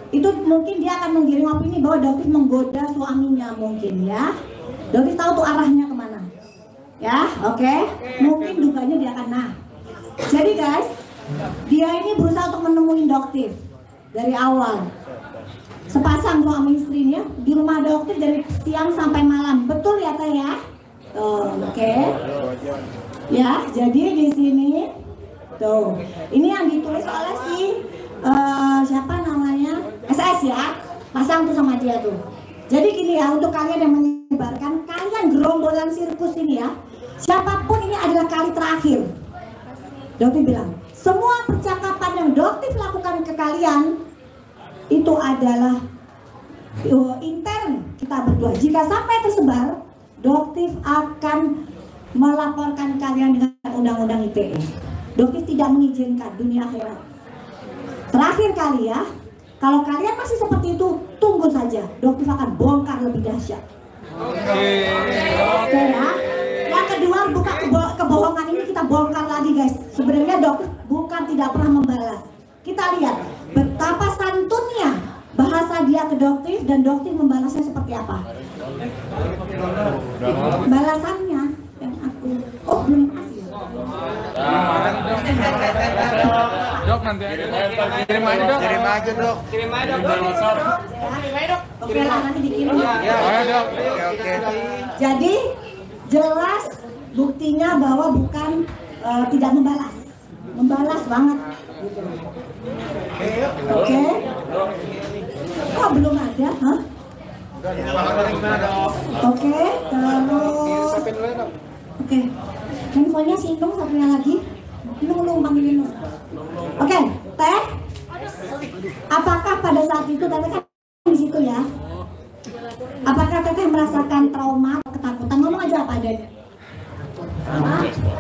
Itu mungkin dia akan menggiring opini bahwa Doktif menggoda suaminya mungkin ya. Doktif tahu tuh arahnya kemana. Ya, oke. Mungkin duganya dia akan Jadi guys, dia ini berusaha untuk menemui Doktif dari awal. Sepasang suami istrinya di rumah Doktif dari siang sampai malam. Betul ya Teh ya? Oke. Ya, jadi di sini tuh. Ini yang ditulis oleh si siapa namanya? SS ya. Pasang tuh sama dia tuh. Jadi gini ya, untuk kalian yang menyebarkan, kalian gerombolan sirkus ini ya. Siapapun ini adalah kali terakhir. Doktif bilang, semua percakapan yang Doktif lakukan ke kalian itu adalah intern kita berdua. Jika sampai tersebar, Doktif akan melaporkan kalian dengan undang-undang ITE. Doktif tidak mengizinkan dunia akhirat. Terakhir kali ya, kalau kalian masih seperti itu, tunggu saja. Doktif akan bongkar lebih dahsyat. Oke ya. Yang kedua, buka kebohongan ini kita bongkar lagi guys. Sebenarnya Doktif bukan tidak pernah membalas. Kita lihat betapa santunnya bahasa dia ke Doktif dan Doktif membalasnya seperti apa. Balasannya yang aku belum kasih. Dok, nanti aja. Kirim aja Dok. Kirim aja Dok. Oke lah, nanti dikirim. Ayo Dok. Oke. Jadi jelas buktinya bahwa bukan tidak membalas banget gitu. Oke. Kok belum ada? Hah? Oke, terus oke. Handphonenya si Inung satunya lagi. Inung panggilin Inung. Oke, Teh. Apakah pada saat itu Teteh kan di situ ya? Apakah Teteh merasakan trauma atau ketakutan? Ngomong aja apa adanya.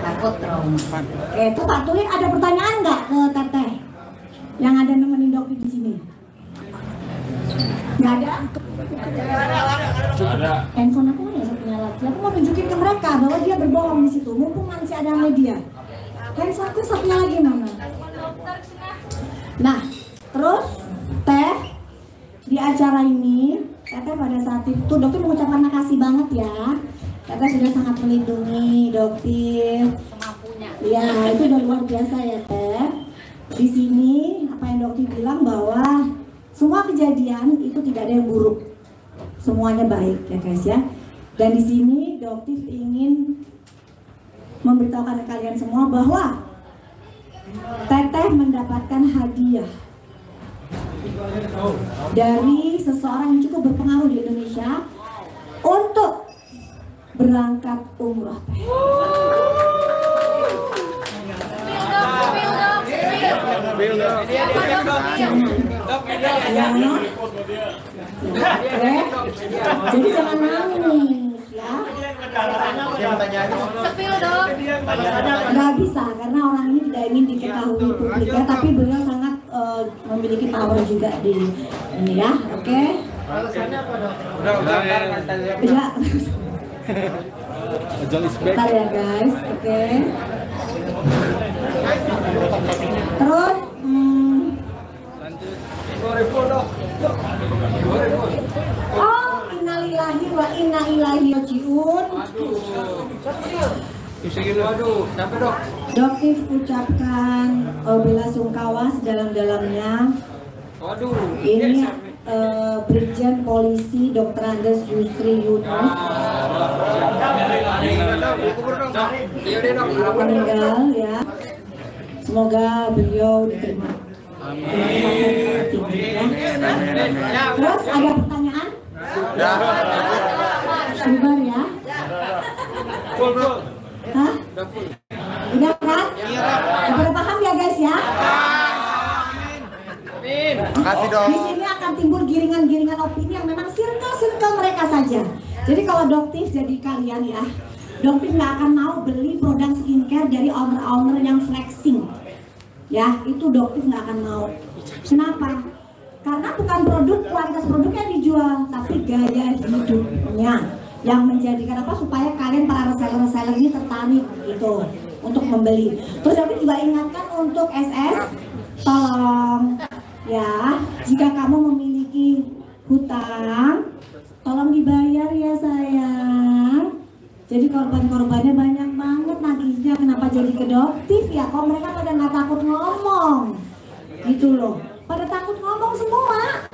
Takut trauma. Oke, tuh Pak Tuin ada pertanyaan nggak ke Teteh yang ada nemenin Doktif di sini? Nggak ada? Handphone aku mana satunya lagi? Aku mau tunjukin ke mereka bahwa dia berbohong di situ. Mumpung masih ada media. Handphone aku satunya lagi mana? Nah, terus Teh di acara ini, Teteh pada saat itu Doktif mengucapkan makasih banget ya. Teteh sudah sangat melindungi Doktif. Ya, itu udah luar biasa ya Teh. Di sini apa yang Doktif bilang bahwa semua kejadian itu tidak ada yang buruk, semuanya baik ya guys ya. Dan di sini Doktif ingin memberitahukan ke kalian semua bahwa Teteh mendapatkan hadiah dari seseorang yang cukup berpengaruh di Indonesia untuk berangkat umroh Teh. Jadi jangan nangis ya. Nggak bisa karena orang ini tidak ingin diketahui publik ya, tapi beliau sangat memiliki power juga di ini ya. Oke. Ya. Bentar ya guys. Oke. Terus innalillahi wa inna ilaihi rajiun. Doktif ucapkan belasungkawa sedalam-dalamnya. Ini Brigjen Polisi Dr. Andes Yusri Yunus meninggal ya. Semoga beliau diterima. Terus ada pertanyaan? Bubar ya? Hah? Udah kan? Udah paham ya guys ya? Makasih dong. Di sini akan timbul giringan-giringan opini yang memang circle mereka saja. Jadi kalau Doktif jadi kalian ya, Doktif nggak akan mau beli produk skincare dari owner-owner yang flexing. ya itu dokter nggak akan mau. Kenapa? Karena bukan produk, kualitas produknya dijual, tapi gaya hidupnya yang menjadikan apa, supaya kalian para reseller ini tertarik gitu untuk membeli. Terus tapi juga ingatkan untuk SS, tolong ya, jika kamu memiliki hutang, tolong dibayar ya sayang. Jadi korban-korbannya banyak banget nagihnya. Kenapa jadi kedoktif ya? Kok mereka pada nggak takut ngomong gitu loh. Pada takut ngomong semua,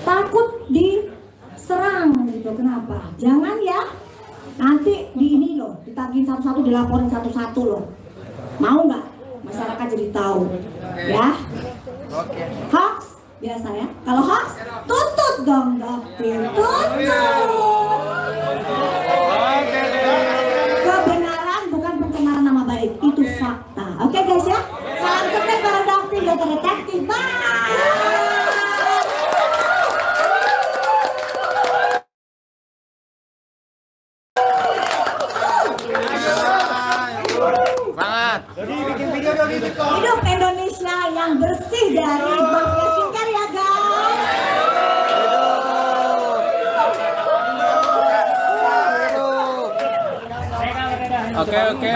takut diserang gitu. Kenapa? Jangan ya, nanti di ini loh, ditagih satu-satu, dilaporin satu-satu loh. Mau nggak? Masyarakat jadi tahu ya. Hoax biasa ya. Kalau hoax, tuntut dong dokter, tuntut. Kebenaran bukan pencemaran nama baik, itu fakta. Oke guys ya, salam cerdas para dokter, dokter detektif. Bye. Hidup Indonesia yang bersih dari bakteri skincare ya guys. Oke.